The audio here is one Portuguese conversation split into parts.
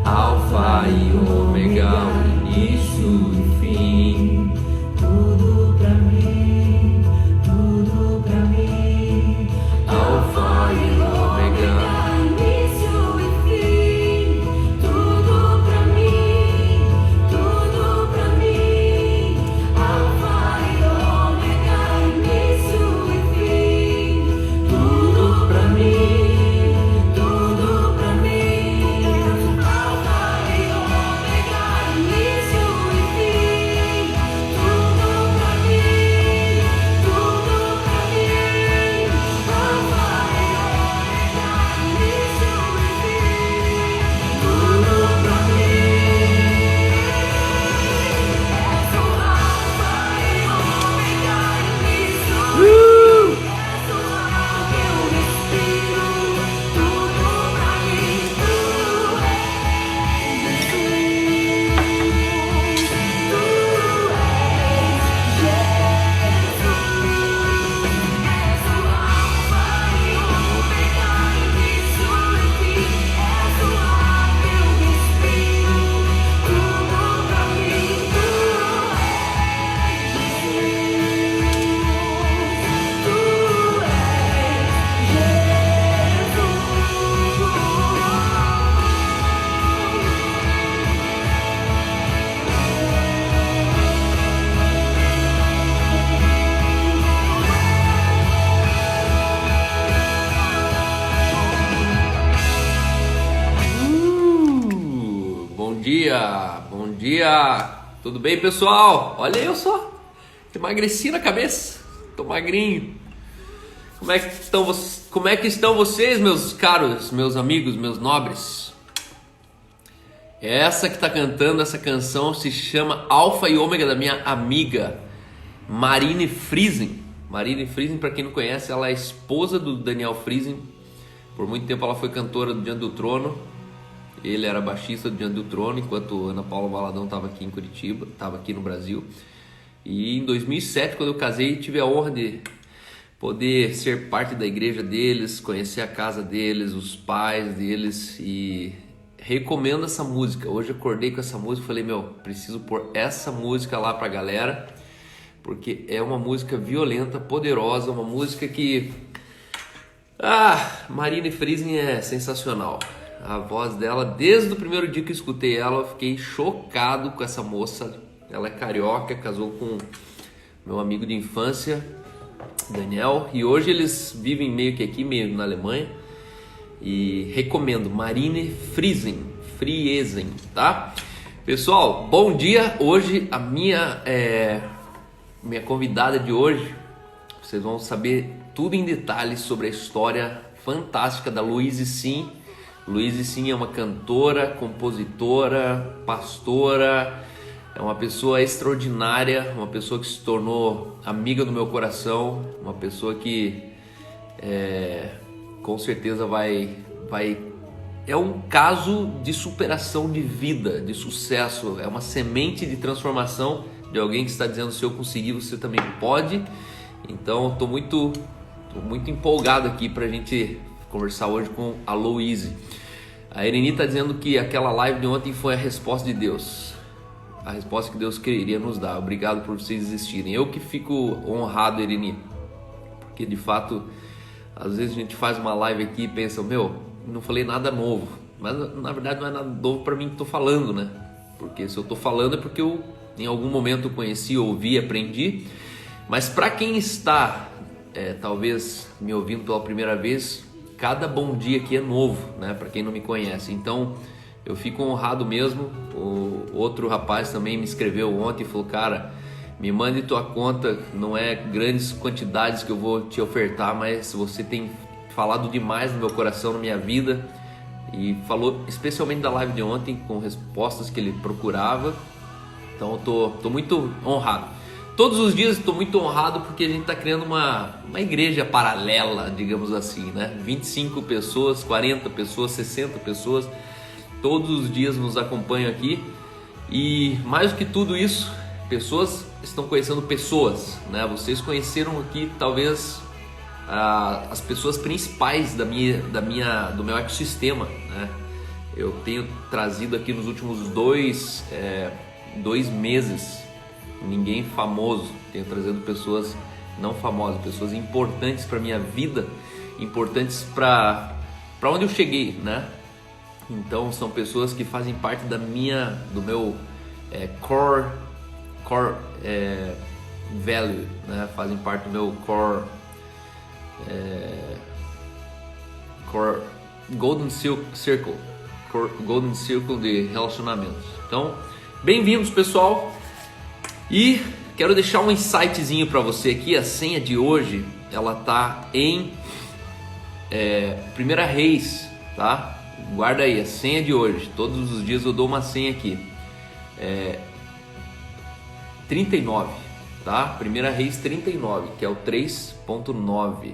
Alfa e Ômega, o início e o fim. Tudo pra mim, tudo pra mim. Alfa e Ômega, início e fim. Tudo pra mim, tudo pra mim. Alfa e Ômega, início e fim. Tudo pra mim, tudo pra mim. Alfa e Ômega, início e fim. Tudo pra mim, tudo pra mim. Alfa e Ômega, início e fim. Tudo pra mim. És o Alfa e Ômega, início e fim. És o ar que eu respiro. Tudo pra mim, tu és Jesus. Tu és Jesus. És o Alfa e Ômega, início e fim. És o ar que eu respiro. Tudo pra mim, tu és Jesus. Tu Bom dia, bom dia, tudo bem, pessoal? Olha eu só, emagreci na cabeça, tô magrinho. Como é que estão vocês, meus caros, meus amigos, meus nobres? Essa que tá cantando essa canção se chama Alfa e Ômega, da minha amiga Marine Friesen. Marine Friesen, para quem não conhece, ela é a esposa do Daniel Friesen. Por muito tempo ela foi cantora do Diante do Trono. Ele era baixista do Diante do Trono, enquanto Ana Paula Valadão estava aqui em Curitiba, estava aqui no Brasil. E em 2007, quando eu casei, tive a honra de poder ser parte da igreja deles, conhecer a casa deles, os pais deles, e recomendo essa música. Hoje eu acordei com essa música e falei, preciso pôr essa música lá pra galera, porque é uma música violenta, poderosa, uma música que... Marine Friesen é sensacional. A voz dela, desde o primeiro dia que eu escutei ela, eu fiquei chocado com essa moça. Ela é carioca, casou com meu amigo de infância, Daniel, e hoje eles vivem meio que aqui, meio na Alemanha. E recomendo, Marine Friesen, tá? Pessoal, bom dia. Hoje a minha convidada de hoje, vocês vão saber tudo em detalhes sobre a história fantástica da Louise Sim. Louise Sim é uma cantora, compositora, pastora, é uma pessoa extraordinária, uma pessoa que se tornou amiga do meu coração, uma pessoa que com certeza é um caso de superação de vida, de sucesso, é uma semente de transformação de alguém que está dizendo, se eu conseguir, você também pode. Então estou muito empolgado aqui para a gente conversar hoje com a Louise. A Ereni está dizendo que aquela live de ontem foi a resposta de Deus, a resposta que Deus queria nos dar. Obrigado por vocês existirem. Eu que fico honrado, Ereni, porque de fato às vezes a gente faz uma live aqui e pensa, não falei nada novo, mas na verdade não é nada novo para mim que estou falando, né? Porque se eu estou falando é porque eu em algum momento conheci, ouvi, aprendi. Mas para quem está talvez me ouvindo pela primeira vez, cada bom dia aqui é novo, né? Para quem não me conhece. Então eu fico honrado mesmo. O outro rapaz também me escreveu ontem e falou, cara, me mande tua conta, não é grandes quantidades que eu vou te ofertar, mas você tem falado demais no meu coração, na minha vida. E falou especialmente da live de ontem, com respostas que ele procurava. Então eu tô muito honrado. Todos os dias estou muito honrado porque a gente está criando uma igreja paralela, digamos assim, né? 25 pessoas, 40 pessoas, 60 pessoas, todos os dias nos acompanham aqui. E mais do que tudo isso, pessoas estão conhecendo pessoas, né? Vocês conheceram aqui talvez as pessoas principais do meu ecossistema, né? Eu tenho trazido aqui nos últimos dois meses ninguém famoso. Tenho trazido pessoas não famosas, pessoas importantes para minha vida, importantes para onde eu cheguei, né? Então são pessoas que fazem parte do meu core value, né? Fazem parte do meu core golden circle de relacionamentos. Então, bem-vindos, pessoal. E quero deixar um insightzinho para você aqui. A senha de hoje, ela tá em 1 Reis, tá? Guarda aí a senha de hoje. Todos os dias eu dou uma senha aqui. 39, tá? 1 Reis 39, que é o 3.9.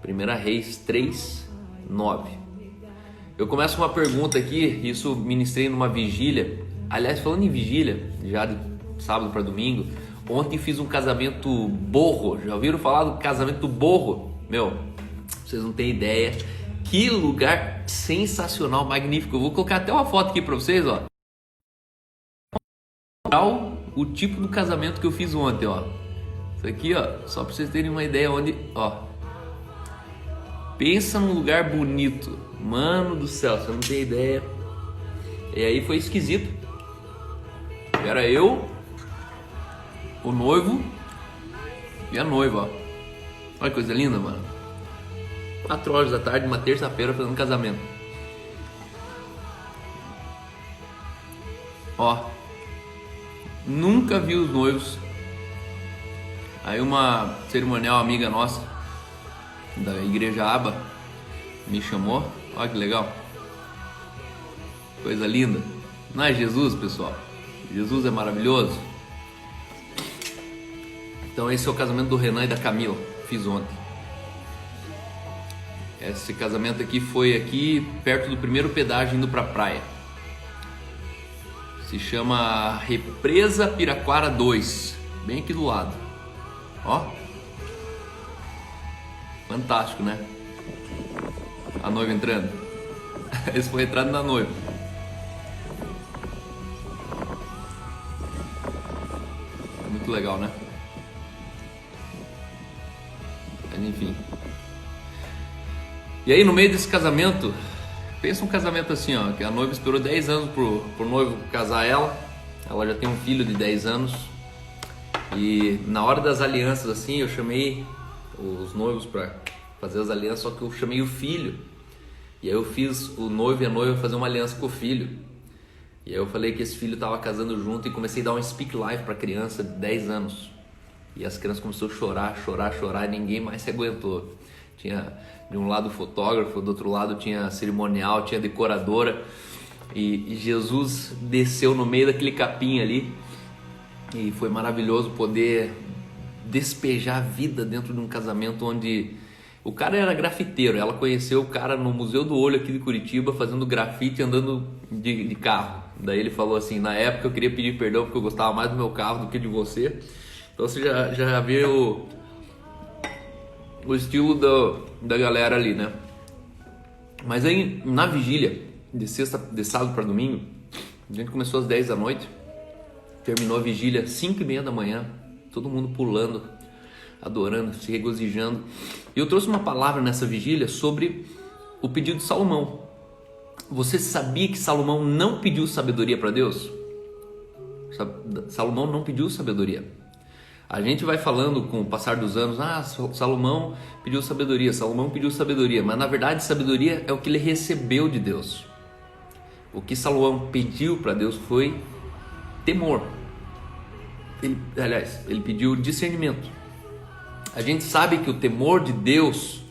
1 Reis 3:9. Eu começo com uma pergunta aqui. Isso ministrei numa vigília. Aliás, falando em vigília, já de sábado para domingo, ontem fiz um casamento borro. Já ouviram falar do casamento borro? Meu, vocês não têm ideia. Que lugar sensacional, magnífico. Eu vou colocar até uma foto aqui para vocês, ó. O tipo do casamento que eu fiz ontem, ó. Isso aqui, ó, só para vocês terem uma ideia onde, ó. Pensa num lugar bonito. Mano do céu, você não tem ideia. E aí foi esquisito. Era eu, o noivo e a noiva, ó. Olha que coisa linda, mano. 4 horas da tarde, uma terça-feira, fazendo casamento. Ó, nunca vi os noivos. Aí uma cerimonial amiga nossa da igreja Aba me chamou. Olha que legal. Coisa linda. Não é Jesus, pessoal? Jesus é maravilhoso. Então esse é o casamento do Renan e da Camila. Fiz ontem. Esse casamento aqui foi aqui perto do primeiro pedágio indo pra praia. Se chama Represa Piraquara 2. Bem aqui do lado. Ó. Fantástico, né? A noiva entrando. Esse foi a entrada da noiva. Muito legal, né? Mas enfim. E aí no meio desse casamento, pensa um casamento assim, ó, que a noiva esperou 10 anos pro noivo casar ela. Ela já tem um filho de 10 anos. E na hora das alianças assim, eu chamei os noivos para fazer as alianças, só que eu chamei o filho. E aí eu fiz o noivo e a noiva fazer uma aliança com o filho. E aí eu falei que esse filho estava casando junto e comecei a dar um speak live para criança de 10 anos. E as crianças começaram a chorar e ninguém mais se aguentou. Tinha de um lado fotógrafo, do outro lado tinha cerimonial, tinha decoradora. E Jesus desceu no meio daquele capim ali. E foi maravilhoso poder despejar a vida dentro de um casamento onde o cara era grafiteiro. Ela conheceu o cara no Museu do Olho aqui de Curitiba fazendo grafite andando de carro. Daí ele falou assim: na época eu queria pedir perdão porque eu gostava mais do meu carro do que de você. Então você já vê o estilo da galera ali, né? Mas aí na vigília de sábado para domingo, a gente começou às 10 da noite, terminou a vigília às 5:30 da manhã, todo mundo pulando, adorando, se regozijando. E eu trouxe uma palavra nessa vigília sobre o pedido de Salomão. Você sabia que Salomão não pediu sabedoria para Deus? Salomão não pediu sabedoria. A gente vai falando com o passar dos anos, Salomão pediu sabedoria, mas na verdade sabedoria é o que ele recebeu de Deus. O que Salomão pediu para Deus foi temor. Ele pediu discernimento. A gente sabe que o temor de Deus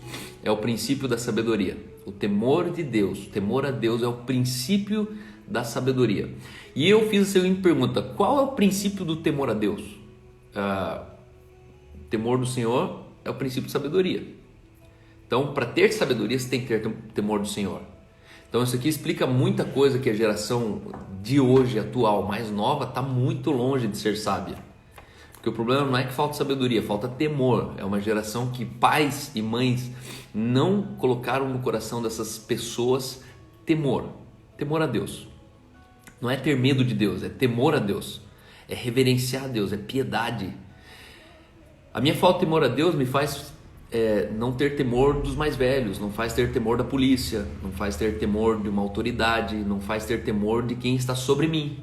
é o princípio da sabedoria. O temor de Deus, o temor a Deus é o princípio da sabedoria. E eu fiz a seguinte pergunta: qual é o princípio do temor a Deus? Temor do Senhor é o princípio de sabedoria. Então, para ter sabedoria, você tem que ter temor do Senhor. Então, isso aqui explica muita coisa que a geração de hoje, atual, mais nova, está muito longe de ser sábia. Porque o problema não é que falta sabedoria, falta temor. É uma geração que pais e mães não colocaram no coração dessas pessoas temor. temor a Deus. Não é ter medo de Deus, é temor a Deus. É reverenciar a Deus, é piedade. A minha falta de temor a Deus me faz não ter temor dos mais velhos, não faz ter temor da polícia, não faz ter temor de uma autoridade, não faz ter temor de quem está sobre mim.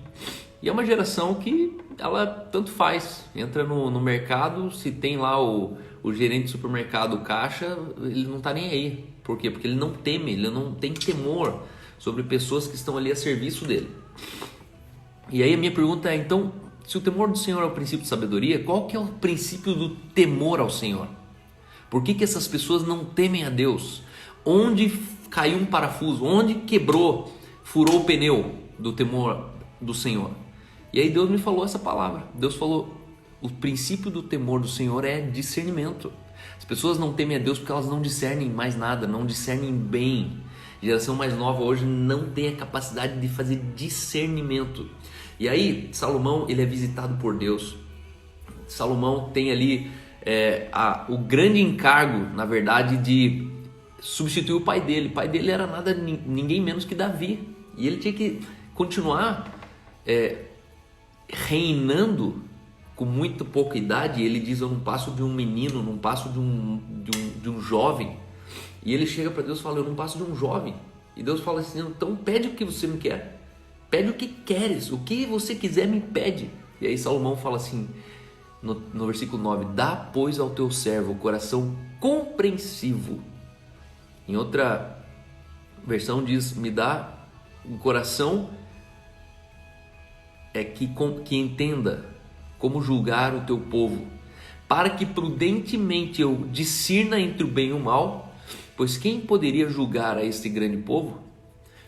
E é uma geração que ela tanto faz, entra no mercado, se tem lá o gerente do supermercado, o caixa, ele não está nem aí. Por quê? Porque ele não teme, ele não tem temor sobre pessoas que estão ali a serviço dele. E aí a minha pergunta é, então, se o temor do Senhor é o princípio de sabedoria, qual que é o princípio do temor ao Senhor? Por que essas pessoas não temem a Deus? Onde caiu um parafuso? Onde quebrou, furou o pneu do temor do Senhor? E aí Deus me falou essa palavra. Deus falou, o princípio do temor do Senhor é discernimento. As pessoas não temem a Deus porque elas não discernem mais nada, não discernem bem. A geração mais nova hoje não tem a capacidade de fazer discernimento. E aí Salomão, ele é visitado por Deus. Salomão tem ali o grande encargo, na verdade, de substituir o pai dele. O pai dele era ninguém menos que Davi. E ele tinha que continuar reinando com muito pouca idade. Ele diz, eu não passo de um menino, não passo de um jovem. E ele chega para Deus e fala, eu não passo de um jovem. E Deus fala assim, então pede o que você me quer. Pede o que queres, o que você quiser me pede. E aí Salomão fala assim, no versículo 9, dá pois ao teu servo o coração compreensivo. Em outra versão diz, me dá um coração que entenda como julgar o teu povo, para que prudentemente eu discirna entre o bem e o mal, pois quem poderia julgar a este grande povo?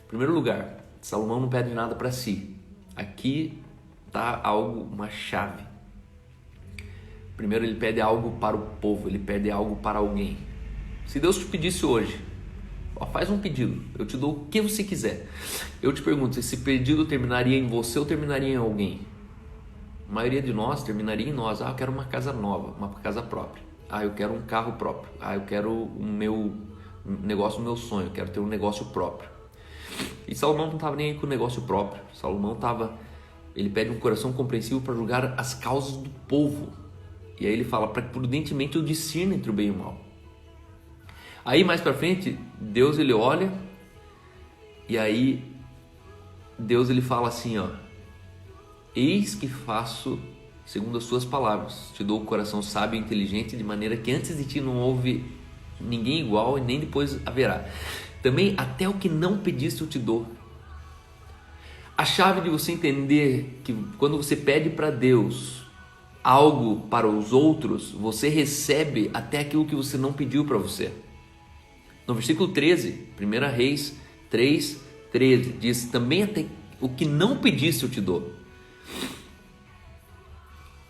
Em primeiro lugar, Salomão não pede nada para si. Aqui está uma chave. Primeiro ele pede algo para o povo, ele pede algo para alguém. Se Deus te pedisse hoje, faz um pedido, eu te dou o que você quiser. Eu te pergunto, esse pedido terminaria em você ou terminaria em alguém? A maioria de nós terminaria em nós. Eu quero uma casa nova, uma casa própria. Eu quero um carro próprio. Eu quero o meu negócio, o meu sonho, eu quero ter um negócio próprio. E Salomão não estava nem aí com o negócio próprio. Salomão ele pede um coração compreensivo para julgar as causas do povo. E aí ele fala, para que prudentemente eu discirna entre o bem e o mal. Aí mais para frente, Deus ele olha, e aí Deus ele fala assim, eis que faço segundo as suas palavras, te dou o coração sábio e inteligente, de maneira que antes de ti não houve ninguém igual e nem depois haverá. Também até o que não pediste eu te dou. A chave de você entender que quando você pede para Deus algo para os outros, você recebe até aquilo que você não pediu para você. No versículo 13, 1 Reis 3, 13, diz, também até o que não pediste eu te dou.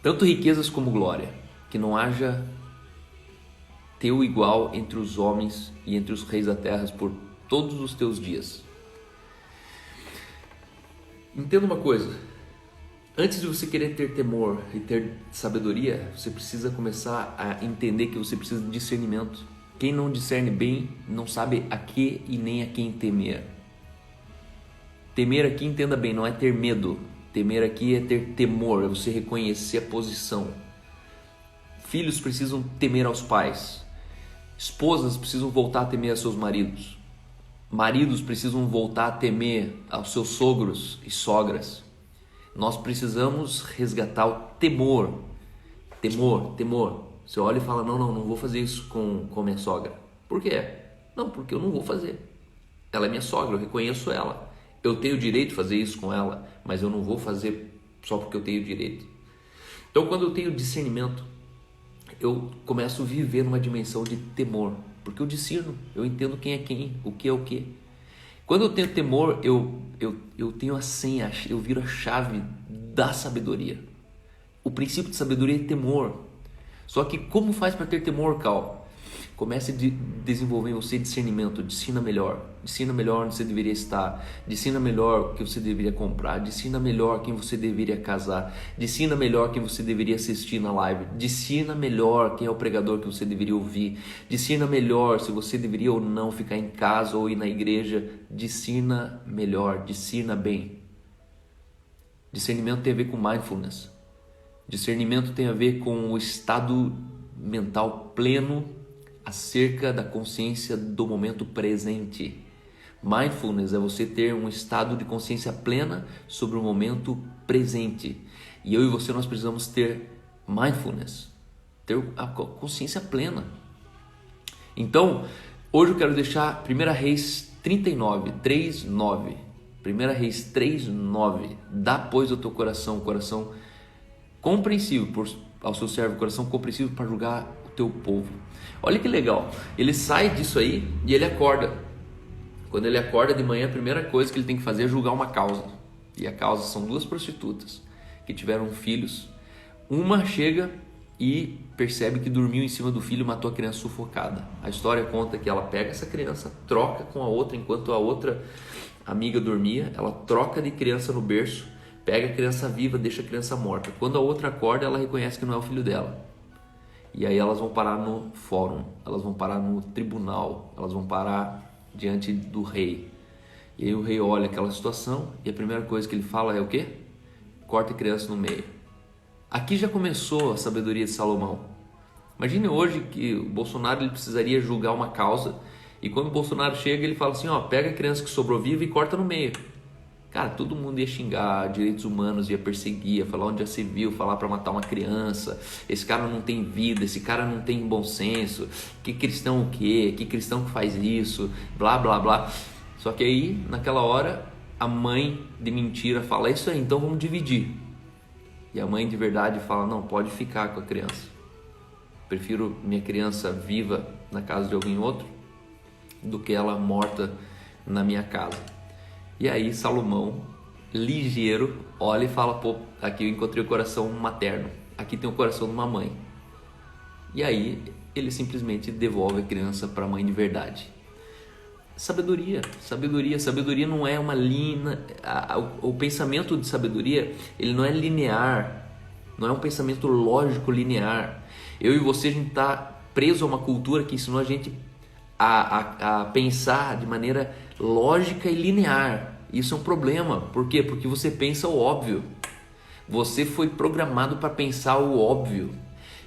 Tanto riquezas como glória, que não haja teu igual entre os homens e entre os reis da terra por todos os teus dias. Entenda uma coisa, antes de você querer ter temor e ter sabedoria, você precisa começar a entender que você precisa de discernimento. Quem não discerne bem não sabe a que e nem a quem temer. Temer aqui, entenda bem, não é ter medo. Temer aqui é ter temor, é você reconhecer a posição. Filhos precisam temer aos pais. Esposas precisam voltar a temer a seus maridos. Maridos precisam voltar a temer aos seus sogros e sogras. Nós precisamos resgatar o temor. Temor. Você olha e fala, não vou fazer isso com minha sogra. Por quê? Não, porque eu não vou fazer. Ela é minha sogra, eu reconheço ela. Eu tenho o direito de fazer isso com ela, mas eu não vou fazer só porque eu tenho direito. Então, quando eu tenho discernimento, eu começo a viver numa dimensão de temor, porque eu discerno, eu entendo quem é quem, o que é o que. Quando eu tenho temor, eu tenho a senha, eu viro a chave da sabedoria. O princípio de sabedoria é temor. Só que como faz para ter temor, Cal? Comece a desenvolver em você discernimento. Ensina melhor onde você deveria estar, ensina melhor o que você deveria comprar, ensina melhor quem você deveria casar, ensina melhor quem você deveria assistir na live, ensina melhor quem é o pregador que você deveria ouvir, ensina melhor se você deveria ou não ficar em casa ou ir na igreja, ensina melhor, ensina bem. Discernimento tem a ver com mindfulness. Discernimento tem a ver com o estado mental pleno acerca da consciência do momento presente. Mindfulness é você ter um estado de consciência plena sobre o momento presente. E eu e você, nós precisamos ter mindfulness, ter a consciência plena. Então, hoje eu quero deixar 1 Reis 39, 3:9. 1 Reis 3:9. Dá, pois, ao teu coração, coração compreensivo ao seu servo, coração compreensivo para julgar o teu povo. Olha que legal, ele sai disso aí e ele acorda. Quando ele acorda de manhã, a primeira coisa que ele tem que fazer é julgar uma causa. E a causa são 2 prostitutas que tiveram filhos. Uma chega e percebe que dormiu em cima do filho e matou a criança sufocada. A história conta que ela pega essa criança, troca com a outra, enquanto a outra amiga dormia, ela troca de criança no berço, pega a criança viva, deixa a criança morta. Quando a outra acorda, ela reconhece que não é o filho dela. E aí elas vão parar no fórum, elas vão parar no tribunal, elas vão parar diante do rei. E aí o rei olha aquela situação e a primeira coisa que ele fala é o quê? Corta a criança no meio. Aqui já começou a sabedoria de Salomão. Imagine hoje que o Bolsonaro ele precisaria julgar uma causa e quando o Bolsonaro chega ele fala assim, ó, pega a criança que sobrou viva e corta no meio. Cara, todo mundo ia xingar, direitos humanos ia perseguir, ia falar onde já se viu, falar para matar uma criança, esse cara não tem vida, esse cara não tem bom senso, que cristão o quê? Que cristão que faz isso, blá blá blá. Só que aí, naquela hora, a mãe de mentira fala, é isso aí, então vamos dividir. E a mãe de verdade fala, não, pode ficar com a criança. Prefiro minha criança viva na casa de alguém outro do que ela morta na minha casa. E aí Salomão, ligeiro, olha e fala, pô, aqui eu encontrei o coração materno, aqui tem o coração de uma mãe. E aí ele simplesmente devolve a criança para a mãe de verdade. Sabedoria não é uma linha, o pensamento de sabedoria, ele não é linear, não é um pensamento lógico linear. Eu e você, a gente está preso a uma cultura que ensinou a gente a pensar de maneira lógica e linear. Isso é um problema. Por quê? Porque você pensa o óbvio. Você foi programado para pensar o óbvio.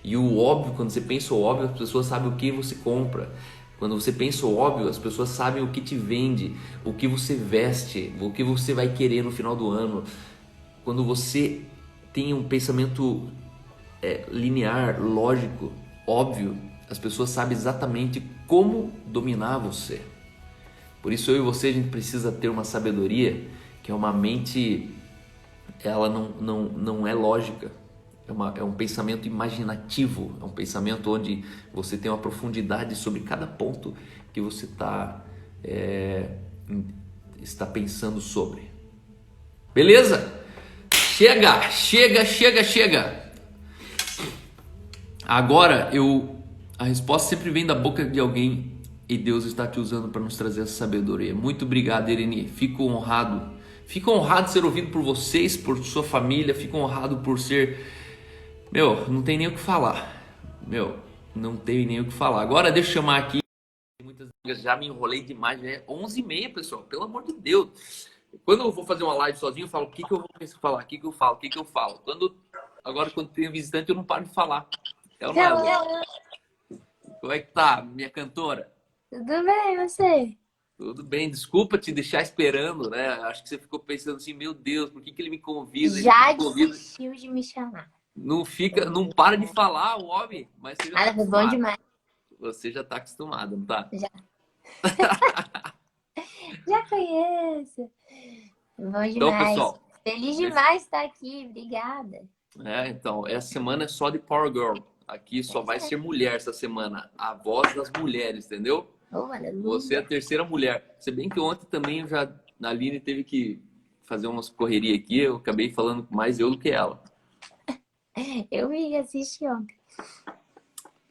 E o óbvio, quando você pensa o óbvio, as pessoas sabem o que você compra. Quando você pensa o óbvio, as pessoas sabem o que te vende, o que você veste, o que você vai querer no final do ano. Quando você tem um pensamento linear, lógico, óbvio, as pessoas sabem exatamente como dominar você. Por isso eu e você, a gente precisa ter uma sabedoria que é uma mente, ela não é lógica, é um pensamento imaginativo, é um pensamento onde você tem uma profundidade sobre cada ponto que você está pensando sobre. Beleza? Chega! Agora a resposta sempre vem da boca de alguém. E Deus está te usando para nos trazer essa sabedoria. Muito obrigado, Irene. Fico honrado de ser ouvido por vocês, por sua família. Fico honrado por ser... não tem nem o que falar. Não tem nem o que falar. Agora deixa eu chamar aqui. Muitas vezes já me enrolei demais. Já é 11h30, pessoal. Pelo amor de Deus. Quando eu vou fazer uma live sozinho, eu falo o que eu vou falar, o que eu falo. Agora, quando tem visitante, eu não paro de falar. Como é que tá, minha cantora? Tudo bem, você? Tudo bem, desculpa te deixar esperando, né? Acho que você ficou pensando assim, meu Deus, por que ele me convida? Já desistiu de me chamar. Não para de falar o homem, mas você já foi bom demais. Você já tá acostumado, não tá? Já. Já conheço. Bom demais. Então, pessoal, feliz demais estar aqui, obrigada. Então, essa semana é só de Power Girl. Aqui só vai ser mulher essa semana. A voz das mulheres, entendeu? Você é a terceira mulher. Se bem que ontem também a Aline teve que fazer umas correrias aqui. Eu acabei falando mais eu do que ela. Eu vi, assisti ontem.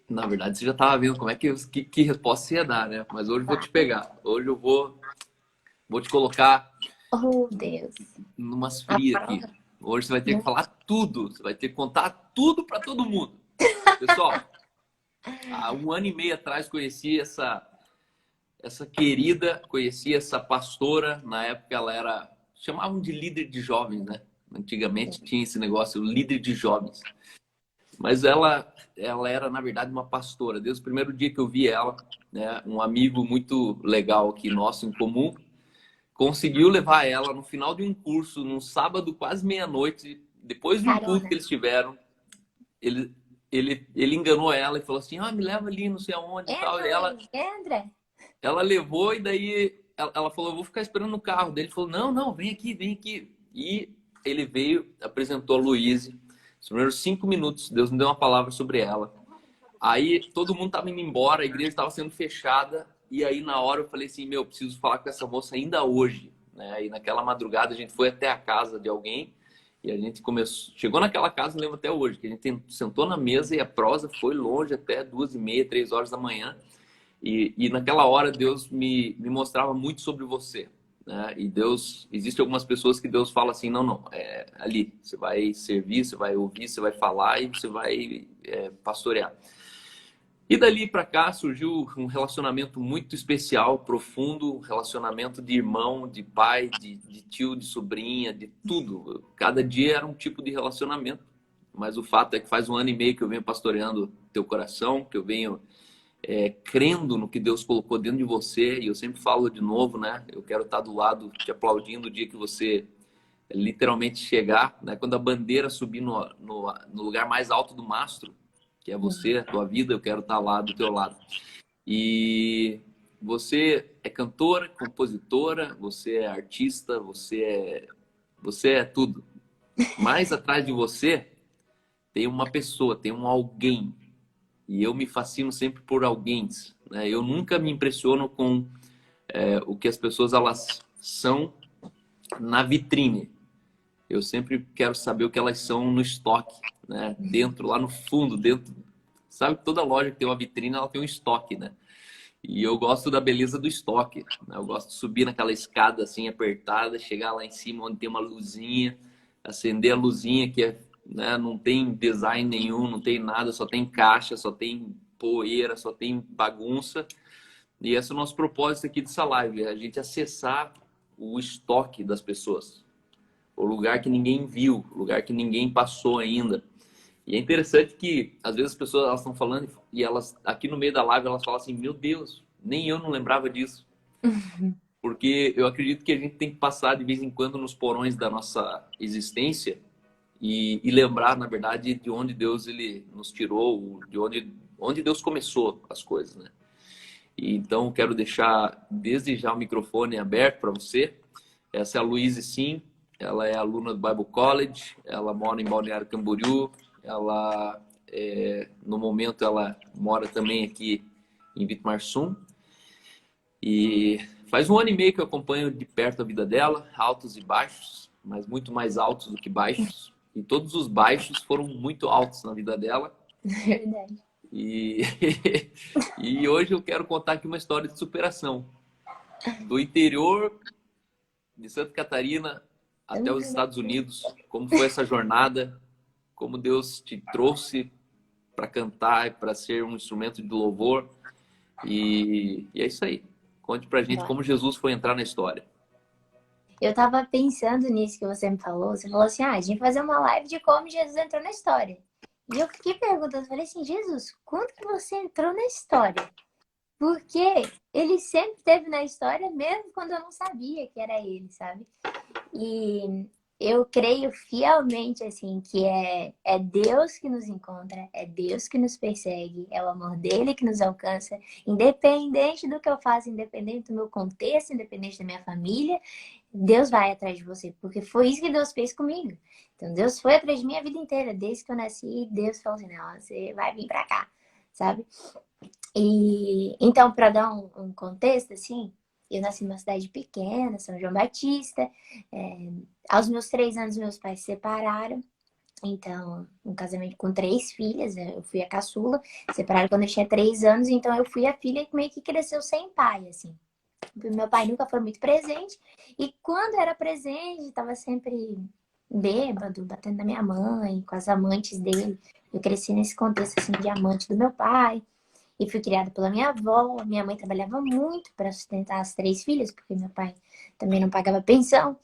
Na verdade, você já estava vendo como é que resposta você ia dar, né? Mas hoje eu vou te Vai. pegar. Hoje eu vou te colocar Oh, Deus. numas A frias aqui. prova. Hoje você vai ter que Não. falar tudo. Você vai ter que contar tudo para todo mundo. Pessoal, há um ano e meio atrás conheci essa querida, conheci essa pastora. Na época ela era, chamavam de líder de jovens, né? Antigamente tinha esse negócio, líder de jovens. Mas ela era, na verdade, uma pastora. Desde o primeiro dia que eu vi ela, né, um amigo muito legal aqui nosso em comum, conseguiu levar ela no final de um curso, num sábado, quase meia-noite, depois de um culto Carona. que eles tiveram, ele, ele enganou ela e falou assim, me leva ali, não sei aonde e tal. Entra, E Luiz. Entra. ela levou e daí ela falou, eu vou ficar esperando no carro. Daí ele falou, não, não, vem aqui, vem aqui. E ele veio, apresentou a Luíse. Os primeiros 5 minutos, Deus me deu uma palavra sobre ela. Aí todo mundo tava indo embora, a igreja estava sendo fechada. E aí na hora eu falei assim, meu, preciso falar com essa moça ainda hoje. Né? E naquela madrugada a gente foi até a casa de alguém. E a gente começou, chegou naquela casa, eu lembro até hoje, que a gente sentou na mesa e a prosa foi longe até 2h30, 3 horas da manhã. E naquela hora Deus me mostrava muito sobre você. Né? E Deus, existe algumas pessoas que Deus fala assim, não, não, é ali, você vai servir, você vai ouvir, você vai falar e você vai pastorear. E dali para cá surgiu um relacionamento muito especial, profundo, um relacionamento de irmão, de pai, de tio, de sobrinha, de tudo. Cada dia era um tipo de relacionamento. Mas o fato é que faz um ano e meio que eu venho pastoreando teu coração, que eu venho crendo no que Deus colocou dentro de você. E eu sempre falo de novo, né? Eu quero estar do lado, te aplaudindo o dia que você literalmente chegar, né? Quando a bandeira subir no lugar mais alto do mastro, que é você, a tua vida, eu quero estar lá do teu lado. E você é cantora, compositora, você é artista, você é tudo. Mas atrás de você tem uma pessoa, tem um alguém. E eu me fascino sempre por alguém. Né? Eu nunca me impressiono com o que as pessoas elas são na vitrine. Eu sempre quero saber o que elas são no estoque, né? Dentro, lá no fundo, dentro. Sabe que toda loja que tem uma vitrine, ela tem um estoque, né? E eu gosto da beleza do estoque. Né? Eu gosto de subir naquela escada assim apertada, chegar lá em cima onde tem uma luzinha, acender a luzinha que né, não tem design nenhum, não tem nada, só tem caixa, só tem poeira, só tem bagunça. E esse é o nosso propósito aqui dessa live, é a gente acessar o estoque das pessoas. O lugar que ninguém viu, o lugar que ninguém passou ainda. E é interessante que, às vezes, as pessoas elas estão falando e elas, aqui no meio da live, elas falam assim, meu Deus, nem eu não lembrava disso. Porque eu acredito que a gente tem que passar de vez em quando nos porões da nossa existência e lembrar, na verdade, de onde Deus ele nos tirou, de onde Deus começou as coisas, né? E, então, quero deixar desde já o microfone aberto para você. Essa é a Luíse Sim, ela é aluna do Bible College, ela mora em Balneário Camboriú, ela, no momento, ela mora também aqui em Vitmarsum. E faz um ano e meio que eu acompanho de perto a vida dela, altos e baixos, mas muito mais altos do que baixos. E todos os baixos foram muito altos na vida dela. Verdade. E, e hoje eu quero contar aqui uma história de superação. Do interior de Santa Catarina até os Estados Unidos. Como foi essa jornada, como Deus te trouxe para cantar, para ser um instrumento de louvor. E é isso aí. Conte pra gente como Jesus foi entrar na história. Eu tava pensando nisso que você me falou. Você falou assim, a gente vai fazer uma live de como Jesus entrou na história. E eu fiquei perguntando, falei assim, Jesus, quando que você entrou na história? Porque ele sempre esteve na história, mesmo quando eu não sabia que era ele, sabe? E eu creio fielmente, assim, que é Deus que nos encontra, é Deus que nos persegue, é o amor dele que nos alcança, independente do que eu faço, independente do meu contexto, independente da minha família, Deus vai atrás de você, porque foi isso que Deus fez comigo. Então, Deus foi atrás de mim a vida inteira, desde que eu nasci, Deus falou assim, não, você vai vir pra cá, sabe? E então, para dar um contexto, assim, eu nasci numa cidade pequena, São João Batista. Aos meus 3 anos, meus pais se separaram. Então, um casamento com 3 filhas, eu fui a caçula, separaram quando eu tinha 3 anos, então eu fui a filha que meio que cresceu sem pai, assim. Meu pai nunca foi muito presente, e quando era presente, estava sempre bêbado, batendo na minha mãe, com as amantes dele. Eu cresci nesse contexto, assim, de amante do meu pai, e fui criada pela minha avó. Minha mãe trabalhava muito para sustentar as 3 filhas, porque meu pai também não pagava pensão.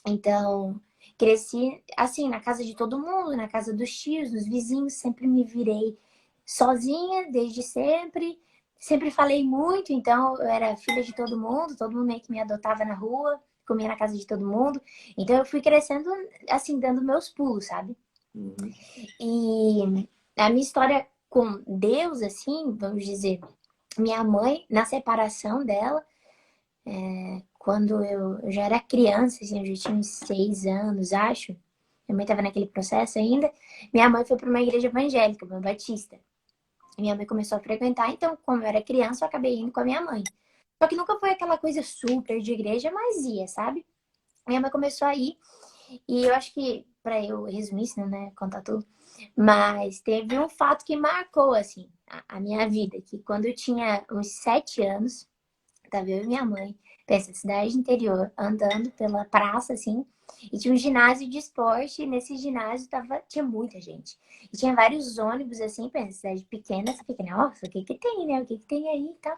Então, cresci assim, na casa de todo mundo, na casa dos tios, dos vizinhos, sempre me virei sozinha desde sempre. Sempre falei muito, então eu era filha de todo mundo meio que me adotava na rua, comia na casa de todo mundo. Então eu fui crescendo assim, dando meus pulos, sabe? Uhum. E a minha história com Deus, assim, vamos dizer, minha mãe, na separação dela, quando eu já era criança, assim, eu já tinha uns 6 anos, acho. Minha mãe estava naquele processo ainda. Minha mãe foi para uma igreja evangélica, uma batista. Minha mãe começou a frequentar, então, como eu era criança, eu acabei indo com a minha mãe. Só que nunca foi aquela coisa super de igreja, mas ia, sabe? Minha mãe começou a ir, e eu acho que, para eu resumir isso, né, contar tudo, mas teve um fato que marcou, assim, a minha vida, que quando eu tinha uns 7 anos, tava eu e minha mãe, pensa, cidade interior, andando pela praça, assim, e tinha um ginásio de esporte, e nesse ginásio tinha muita gente. E tinha vários ônibus, assim, pensa, cidade pequena, você fica, nossa, o que que tem, né? O que que tem aí e tal.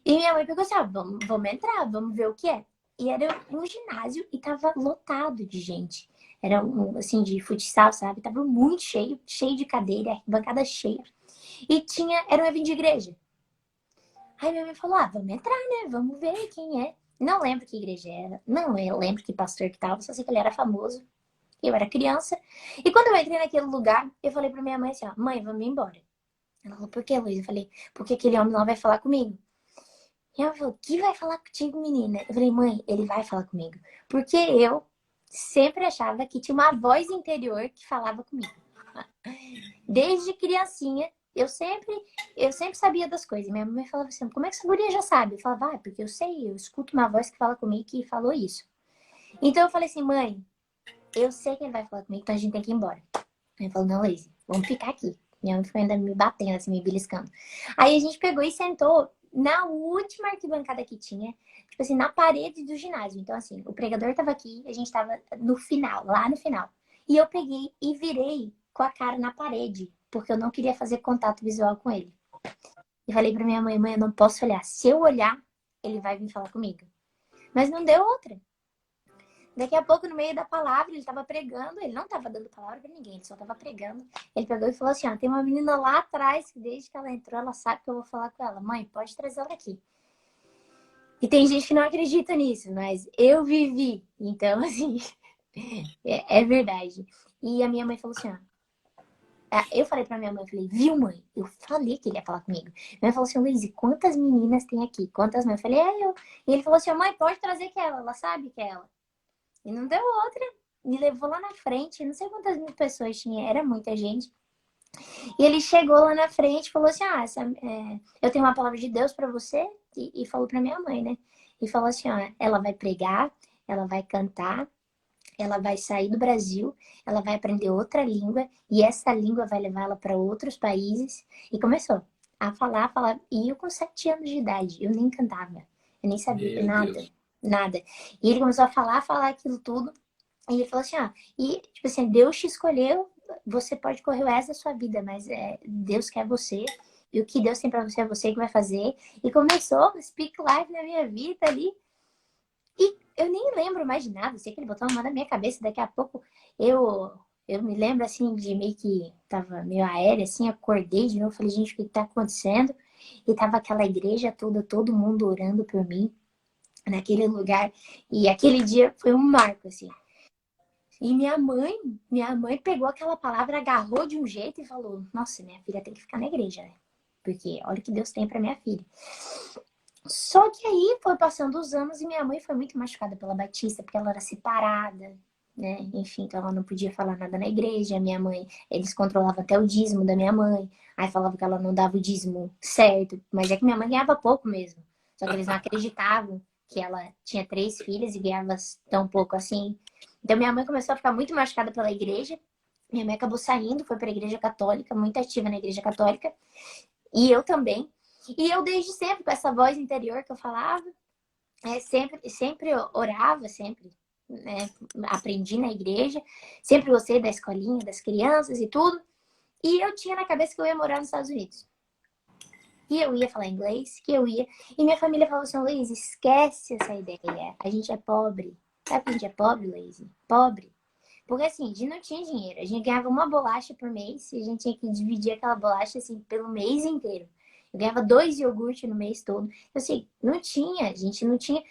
E minha mãe pegou assim, vamos entrar, vamos ver o que é. E era um ginásio e tava lotado de gente. Era assim, de futsal, sabe? Tava muito cheio, cheio de cadeira, bancada cheia. E era um evento de igreja. Aí minha mãe falou, vamos entrar, né? Vamos ver quem é. Não lembro que igreja era. Não eu lembro que pastor que tava. Só sei que ele era famoso. Eu era criança. E quando eu entrei naquele lugar, eu falei pra minha mãe assim, mãe, vamos embora. Ela falou, por que, Luiz? Eu falei, porque aquele homem lá vai falar comigo. E ela falou, que vai falar contigo, menina? Eu falei, mãe, ele vai falar comigo. Porque eu sempre achava que tinha uma voz interior que falava comigo. Desde criancinha, eu sempre sabia das coisas. Minha mãe falava assim, como é que essa guria já sabe? Eu falava, porque eu sei, eu escuto uma voz que fala comigo que falou isso. Então eu falei assim, mãe, eu sei que ele vai falar comigo, então a gente tem que ir embora. Aí falou, não, Lazy, vamos ficar aqui. Minha mãe foi ainda me batendo, assim, me beliscando. Aí a gente pegou e sentou na última arquibancada que tinha, tipo assim, na parede do ginásio. Então, assim, o pregador tava aqui, a gente tava no final, lá no final. E eu peguei e virei com a cara na parede, porque eu não queria fazer contato visual com ele. E falei pra minha mãe, eu não posso olhar. Se eu olhar, ele vai vir falar comigo. Mas não deu outra. Daqui a pouco, no meio da palavra, ele estava pregando. Ele não estava dando palavra para ninguém, ele só estava pregando. Ele pegou e falou assim, tem uma menina lá atrás que desde que ela entrou, ela sabe que eu vou falar com ela. Mãe, pode trazer ela aqui. E tem gente que não acredita nisso, mas eu vivi. Então, assim, é verdade. E a minha mãe falou assim, eu falei pra minha mãe, eu falei, viu, mãe? Eu falei que ele ia falar comigo. Minha mãe falou assim, Luiz, quantas meninas tem aqui? Quantas mães? Eu falei, eu. E ele falou assim, mãe, pode trazer que ela sabe que é ela. E não deu outra. Me levou lá na frente. Não sei quantas mil pessoas tinha. Era muita gente. E ele chegou lá na frente e falou assim, eu tenho uma palavra de Deus pra você. E falou pra minha mãe, né? E falou assim, ela vai pregar, ela vai cantar, ela vai sair do Brasil, ela vai aprender outra língua. E essa língua vai levar ela para outros países. E começou a falar. E eu com 7 anos de idade, eu nem cantava. Eu nem sabia Meu nada. Deus. Nada. E ele começou a falar aquilo tudo. E ele falou assim, e tipo assim, Deus te escolheu, você pode correr o resto da sua vida, mas Deus quer você. E o que Deus tem pra você é você que vai fazer. E começou o Speak Life na minha vida ali. E eu nem lembro mais de nada. Sei que ele botou uma mão na minha cabeça. Daqui a pouco eu me lembro assim de meio que tava meio aérea, assim, acordei de novo. Falei, gente, o que tá acontecendo? E tava aquela igreja toda, todo mundo orando por mim naquele lugar. E aquele dia foi um marco, assim. E minha mãe pegou aquela palavra, agarrou de um jeito e falou, nossa, minha filha tem que ficar na igreja, né? Porque olha o que Deus tem pra minha filha. Só que aí foi passando os anos e minha mãe foi muito machucada pela Batista, porque ela era separada, né? Enfim, então ela não podia falar nada na igreja. Minha mãe, eles controlavam até o dízimo da minha mãe. Aí falava que ela não dava o dízimo certo, mas é que minha mãe ganhava pouco mesmo. Só que eles não acreditavam que ela tinha 3 filhas e ganhava tão pouco assim. Então minha mãe começou a ficar muito machucada pela igreja. Minha mãe acabou saindo, foi para a igreja católica, muito ativa na igreja católica. E eu também. E eu desde sempre, com essa voz interior que eu falava, sempre orava, sempre, né, aprendi na igreja, sempre gostei da escolinha, das crianças e tudo. E eu tinha na cabeça que eu ia morar nos Estados Unidos. Que eu ia falar inglês, que eu ia. E minha família falou assim: Luiz, esquece essa ideia. A gente é pobre. Sabe que a gente é pobre, Luiz? Pobre. Porque assim, a gente não tinha dinheiro. A gente ganhava uma bolacha por mês e a gente tinha que dividir aquela bolacha assim pelo mês inteiro. Eu ganhava 2 iogurtes no mês todo. Então, assim, não tinha, a gente não tinha.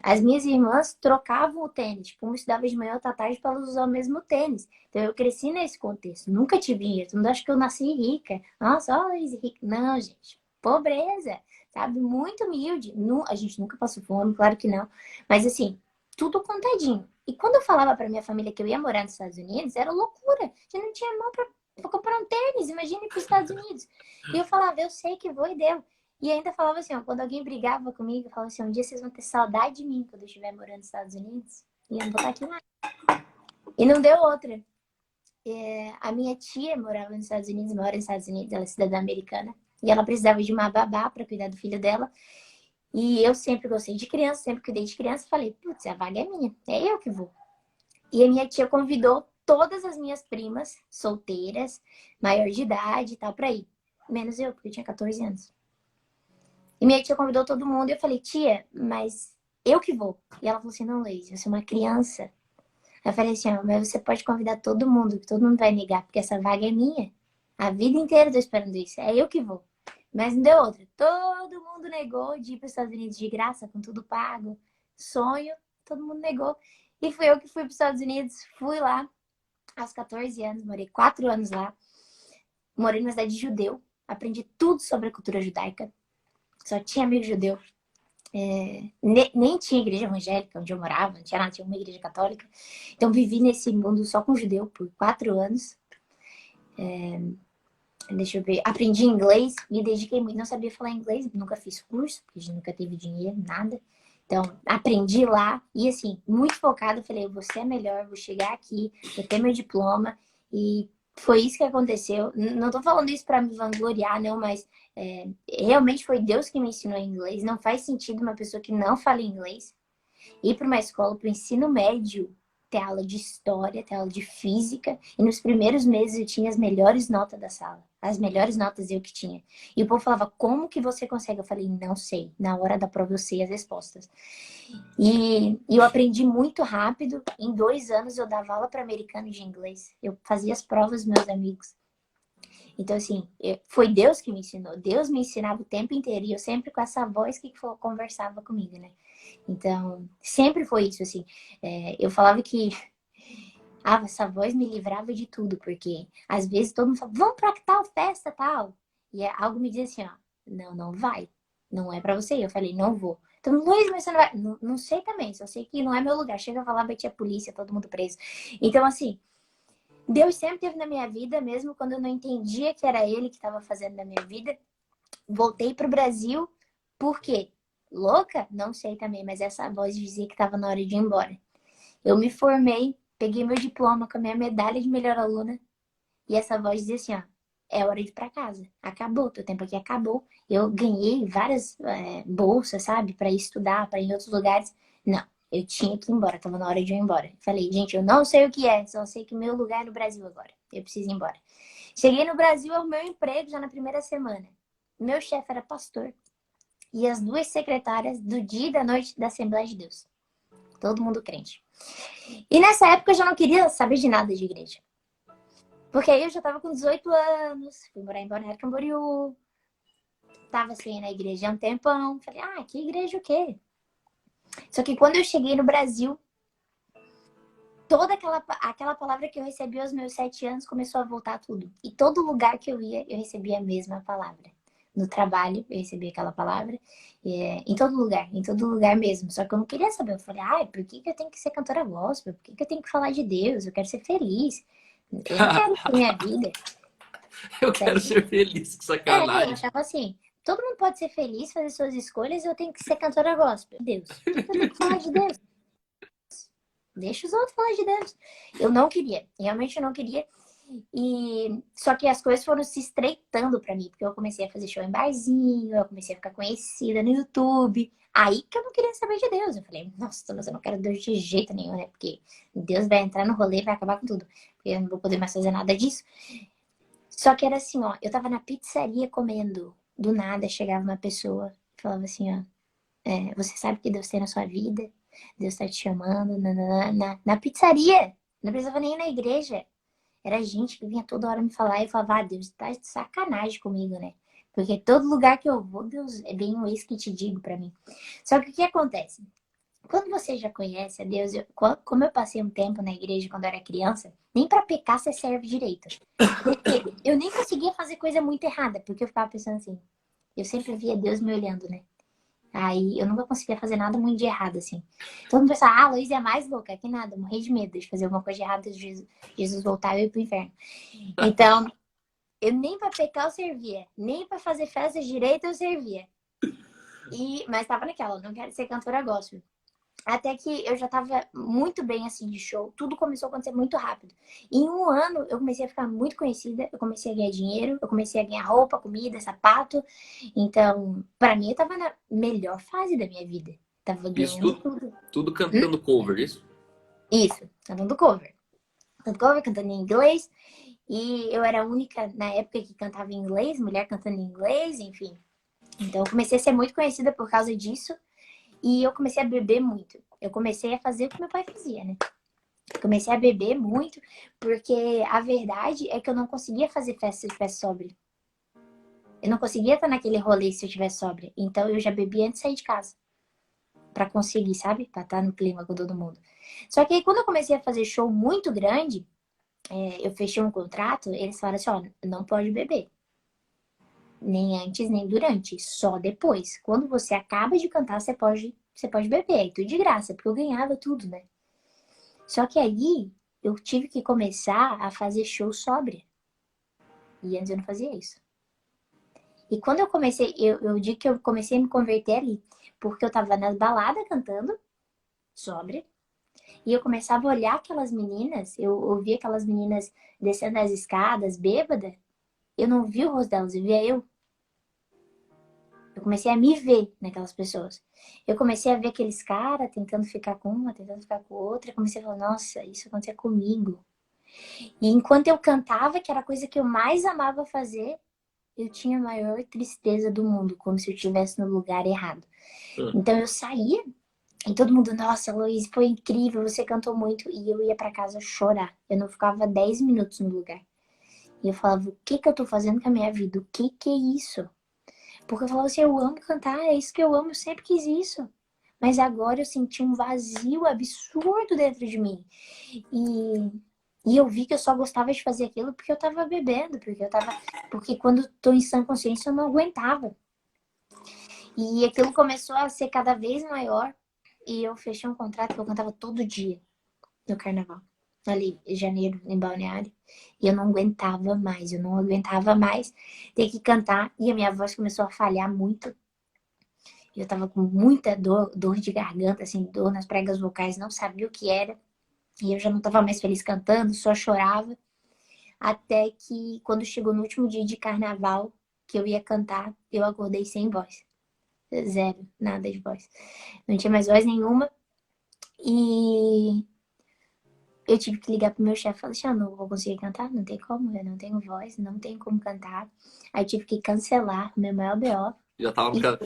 As minhas irmãs trocavam o tênis. Tipo, uma estudava de manhã, outra à tarde, para elas usar o mesmo tênis. Então, eu cresci nesse contexto. Nunca tive dinheiro. Todo mundo acha que eu nasci rica. Nossa, ó, Luiz, rica. Não, gente. Pobreza, sabe? Muito humilde. A gente nunca passou fome, claro que não. Mas, assim, tudo contadinho. E quando eu falava para minha família que eu ia morar nos Estados Unidos, era loucura. Eu não tinha mão para comprar um tênis, imagina ir para os Estados Unidos. E eu falava, eu sei que vou e deu. E ainda falava assim, ó, quando alguém brigava comigo, eu falava assim, um dia vocês vão ter saudade de mim quando eu estiver morando nos Estados Unidos. E eu não vou estar aqui mais. E não deu outra. A minha tia morava nos Estados Unidos, mora nos Estados Unidos, ela é cidadã americana. E ela precisava de uma babá para cuidar do filho dela. E eu sempre gostei de criança, sempre cuidei de criança. Falei, putz, a vaga é minha, é eu que vou. E a minha tia convidou todas as minhas primas solteiras, maior de idade e tal, pra ir. Menos eu, porque eu tinha 14 anos. E minha tia convidou todo mundo e eu falei, tia, mas eu que vou. E ela falou assim, não, Leise, você é uma criança. Eu falei assim, ó, mas você pode convidar todo mundo, que todo mundo vai negar, porque essa vaga é minha. A vida inteira eu tô esperando isso, é eu que vou. Mas não deu outra. Todo mundo negou de ir para os Estados Unidos de graça, com tudo pago. Sonho, todo mundo negou. E fui eu que fui para os Estados Unidos. Fui lá aos 14 anos, morei 4 anos lá. Morei numa cidade judeu. Aprendi tudo sobre a cultura judaica. Só tinha amigo judeu. Nem tinha igreja evangélica onde eu morava, não tinha nada, tinha uma igreja católica. Então vivi nesse mundo só com judeu por 4 anos. Deixa eu ver, aprendi inglês, me dediquei muito, não sabia falar inglês, nunca fiz curso, porque a gente nunca teve dinheiro, nada. Então, aprendi lá e assim, muito focada, falei, você é melhor, vou chegar aqui, vou ter meu diploma. E foi isso que aconteceu. Não tô falando isso para me vangloriar, não, mas realmente foi Deus que me ensinou inglês. Não faz sentido uma pessoa que não fala inglês ir para uma escola, para o ensino médio, ter aula de história, ter aula de física. E nos primeiros meses eu tinha as melhores notas da sala. As melhores notas eu que tinha. E o povo falava, como que você consegue? Eu falei, não sei. Na hora da prova eu sei as respostas. E eu aprendi muito rápido. Em 2 anos eu dava aula para americano de inglês. Eu fazia as provas dos meus amigos. Então, assim, foi Deus que me ensinou. Deus me ensinava o tempo inteiro. E eu sempre com essa voz que conversava comigo, né? Então, sempre foi isso, assim. Eu falava que essa voz me livrava de tudo, porque às vezes todo mundo fala, vamos pra tal festa, tal. E algo me dizia assim, ó, não vai. Não é pra você. Eu falei, não vou. Então, Luiz, mas você não vai. Não sei também, só sei que não é meu lugar. Chega a falar, batia a polícia, todo mundo preso. Então, assim, Deus sempre esteve na minha vida, mesmo quando eu não entendia que era Ele que estava fazendo na minha vida. Voltei pro Brasil, por quê? Louca? Não sei também, mas essa voz dizia que estava na hora de ir embora. Eu me formei, peguei meu diploma com a minha medalha de melhor aluna e essa voz dizia assim, ó, é hora de ir pra casa. Acabou, teu tempo aqui acabou. Eu ganhei várias bolsas, sabe, para ir estudar, para ir em outros lugares. Não, eu tinha que ir embora, tava na hora de eu ir embora. Falei, gente, eu não sei o que é, só sei que meu lugar é no Brasil agora. Eu preciso ir embora. Cheguei no Brasil, arrumei um emprego já na primeira semana. Meu chefe era pastor. E as 2 secretárias do dia e da noite da Assembleia de Deus. Todo mundo crente. E nessa época eu já não queria saber de nada de igreja. Porque aí eu já tava com 18 anos, fui morar em Balneário Camboriú, tava assim na igreja há um tempão. Falei, que igreja o quê? Só que quando eu cheguei no Brasil, toda aquela palavra que eu recebi aos meus 7 anos começou a voltar tudo. E todo lugar que eu ia, eu recebia a mesma palavra. No trabalho, eu recebi aquela palavra. Em todo lugar mesmo. Só que eu não queria saber. Eu falei, por que eu tenho que ser cantora gospel? Por que eu tenho que falar de Deus? Eu quero ser feliz. Eu não quero ter minha vida. Eu quero ser feliz, que Eu sacanagem. achava assim, todo mundo pode ser feliz, fazer suas escolhas, eu tenho que ser cantora gospel. Deus, por que eu tenho que falar de Deus? Deixa os outros falar de Deus. Eu não queria, realmente eu não queria. E só que as coisas foram se estreitando pra mim, porque eu comecei a fazer show em barzinho, eu comecei a ficar conhecida no YouTube. Aí que eu não queria saber de Deus. Eu falei, nossa, mas eu não quero Deus de jeito nenhum, né? Porque Deus vai entrar no rolê e vai acabar com tudo. Porque eu não vou poder mais fazer nada disso. Só que era assim, ó, eu tava na pizzaria comendo. Do nada chegava uma pessoa e falava assim, ó, você sabe que Deus tem na sua vida? Deus tá te chamando na pizzaria. Não precisava nem ir na igreja. Era gente que vinha toda hora me falar e eu falava, Deus tá de sacanagem comigo, né? Porque todo lugar que eu vou, Deus é bem o eis que te digo pra mim. Só que o que acontece? Quando você já conhece a Deus, como eu passei um tempo na igreja quando eu era criança, nem pra pecar você serve direito. Porque eu nem conseguia fazer coisa muito errada, porque eu ficava pensando assim, eu sempre via Deus me olhando, né? Aí eu nunca conseguia fazer nada muito de errado, assim. Todo mundo pensava, a Luísa é mais louca que nada, eu morri de medo de fazer alguma coisa de errado, Jesus voltar e eu ir pro inferno. Então, eu nem pra pecar eu servia, nem pra fazer festa direito eu servia. Mas tava naquela, não quero ser cantora gospel. Até que eu já tava muito bem, assim, de show. Tudo começou a acontecer muito rápido. Em um ano, eu comecei a ficar muito conhecida. Eu comecei a ganhar dinheiro. Eu comecei a ganhar roupa, comida, sapato. Então, pra mim, eu tava na melhor fase da minha vida. Tava Isso ganhando tudo. tudo cantando cover, isso? Isso, cantando cover. Cantando cover, cantando em inglês. E eu era a única, na época, que cantava em inglês. Mulher cantando em inglês, enfim. Então, eu comecei a ser muito conhecida por causa disso. E eu comecei a beber muito. Eu comecei a fazer o que meu pai fazia, né? Comecei a beber muito, porque a verdade é que eu não conseguia fazer festa se eu estivesse sóbria. Eu não conseguia estar naquele rolê se eu estivesse sóbria. Então eu já bebia antes de sair de casa. Pra conseguir, sabe? Pra estar no clima com todo mundo. Só que aí quando eu comecei a fazer show muito grande, eu fechei um contrato, eles falaram assim, ó, não pode beber. Nem antes, nem durante. Só depois. Quando você acaba de cantar, você pode beber. Aí tudo de graça, porque eu ganhava tudo, né? Só que aí eu tive que começar a fazer show sóbria. E antes eu não fazia isso. E quando eu comecei, eu digo que eu comecei a me converter ali. Porque eu tava nas baladas cantando, sóbria. E eu começava a olhar aquelas meninas, eu ouvia aquelas meninas descendo as escadas, bêbada. Eu não via o rosto delas, eu via eu. Eu comecei a me ver naquelas pessoas. Eu comecei a ver aqueles caras tentando ficar com uma, tentando ficar com outra. Eu comecei a falar, nossa, isso acontecia comigo. E enquanto eu cantava, que era a coisa que eu mais amava fazer, eu tinha a maior tristeza do mundo, como se eu estivesse no lugar errado. Então eu saía e todo mundo, nossa, Luiz, foi incrível, você cantou muito. E eu ia pra casa chorar. Eu não ficava 10 minutos no lugar. E eu falava, o que que eu tô fazendo com a minha vida? O que que é isso? Porque eu falava assim, eu amo cantar, é isso que eu amo, eu sempre quis isso. Mas agora eu senti um vazio absurdo dentro de mim. E eu vi que eu só gostava de fazer aquilo porque eu tava bebendo, porque quando eu tô em sã consciência eu não aguentava. E aquilo começou a ser cada vez maior. E eu fechei um contrato que eu cantava todo dia no carnaval. Ali, em janeiro, em Balneário. E eu não aguentava mais, ter que cantar. E a minha voz começou a falhar muito. Eu tava com muita dor de garganta, assim, dor nas pregas vocais, não sabia o que era. E eu já não tava mais feliz cantando, só chorava. Até que, quando chegou no último dia de carnaval, que eu ia cantar, eu acordei sem voz. Zero, nada de voz. Não tinha mais voz nenhuma. E eu tive que ligar pro meu chefe e falar assim, não vou conseguir cantar, não tem como, eu não tenho voz, não tenho como cantar. Aí eu tive que cancelar o meu maior BO. Já tava ficando.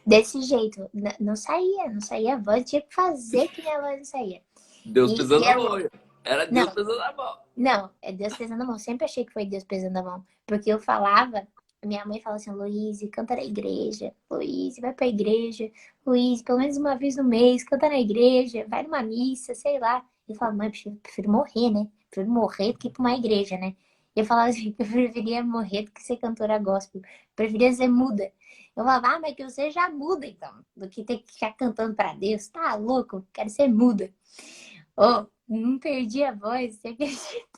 Desse jeito, não saía a voz, tinha que fazer que minha voz não saía. Deus pesando a mão. Era Deus Não. pesando a mão. Não, é Deus pesando a mão. Sempre achei que foi Deus pesando a mão. Porque eu falava, minha mãe falava assim, Luíse, canta na igreja. Luíse, vai pra igreja. Luíse, pelo menos uma vez no mês, canta na igreja. Vai numa missa, sei lá. Eu falava, mãe, prefiro morrer, né? Prefiro morrer do que ir pra uma igreja, né? E eu falava assim, eu preferia morrer do que ser cantora gospel. Preferia ser muda. Eu falava, mas que eu seja muda, então. Do que ter que ficar cantando pra Deus. Tá louco? Quero ser muda. Oh, não perdi a voz, você acredita?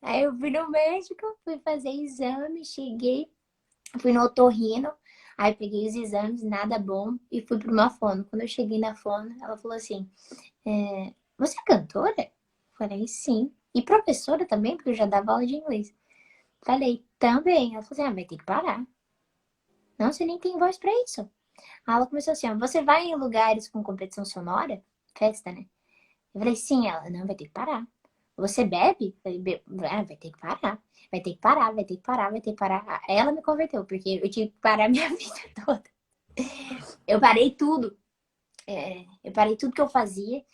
Aí eu fui no médico, fui fazer exame, cheguei, fui no otorrino, aí peguei os exames, nada bom, e fui para uma fono. Quando eu cheguei na fono, ela falou assim, você é cantora? Falei, sim. E professora também, porque eu já dava aula de inglês. Falei, também. Ela falou assim, vai ter que parar. Não, você nem tem voz pra isso. A aula começou assim, ó, você vai em lugares com competição sonora? Festa, né? Eu falei, sim. Ela, não, vai ter que parar. Você bebe? Eu falei, vai ter que parar. Vai ter que parar, vai ter que parar, vai ter que parar. Ela me converteu, porque eu tive que parar a minha vida toda. Eu parei tudo. Eu parei tudo que eu fazia.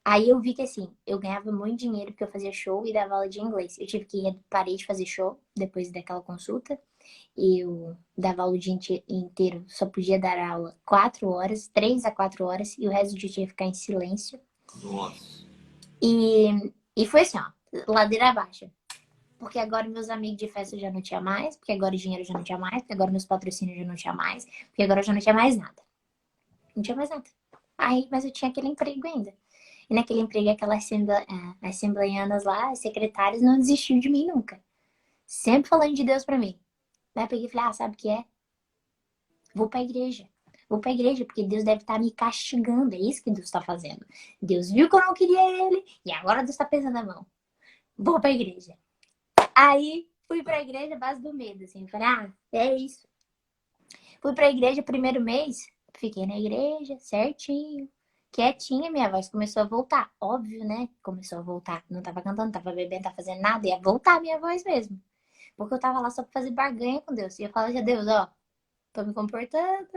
Aí eu vi que assim, eu ganhava muito dinheiro porque eu fazia show e dava aula de inglês. Eu tive que parei de fazer show depois daquela consulta. Eu dava aula o dia inteiro, só podia dar aula 4 horas, 3 a 4 horas, e o resto do dia tinha que ficar em silêncio. Nossa. E foi assim, ó, ladeira abaixo. Porque agora meus amigos de festa já não tinha mais, porque agora o dinheiro já não tinha mais, porque agora meus patrocínios já não tinha mais, porque agora eu já não tinha mais nada. Não tinha mais nada. Aí, mas eu tinha aquele emprego ainda. E naquele emprego, aquelas assembleianas lá, as secretárias, não desistiu de mim nunca. Sempre falando de Deus pra mim. Daí eu peguei e falei, sabe o que é? Vou pra igreja. Vou pra igreja, porque Deus deve estar me castigando. É isso que Deus tá fazendo. Deus viu que eu não queria ele, e agora Deus tá pesando a mão. Vou pra igreja. Aí, fui pra igreja base do medo, assim. Falei, é isso. Fui pra igreja primeiro mês, fiquei na igreja, certinho. Quietinha, minha voz começou a voltar. Óbvio, né? Começou a voltar. Não tava cantando, não tava bebendo, não tava fazendo nada. Ia voltar a minha voz mesmo. Porque eu tava lá só pra fazer barganha com Deus. E eu falava, Deus, ó, tô me comportando.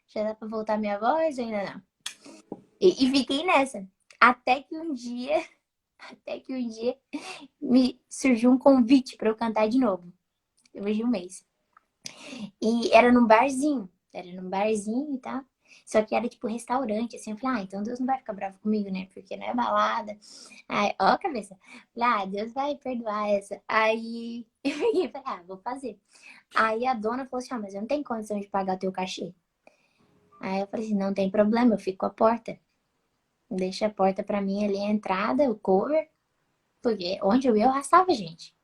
Já dá pra voltar a minha voz ou ainda não? E fiquei nessa. Até que um dia, me surgiu um convite pra eu cantar de novo. Depois de um mês. E era num barzinho. Era num barzinho e tal. Só que era tipo restaurante, assim. Eu falei, então Deus não vai ficar bravo comigo, né? Porque não é balada. Aí, ó, a cabeça. Falei, Deus vai perdoar essa. Aí eu peguei e falei, vou fazer. Aí a dona falou assim, mas eu não tenho condição de pagar o teu cachê. Aí eu falei assim, não tem problema, eu fico com a porta. Deixa a porta pra mim ali, a entrada, o cover. Porque onde eu ia, eu arrastava gente.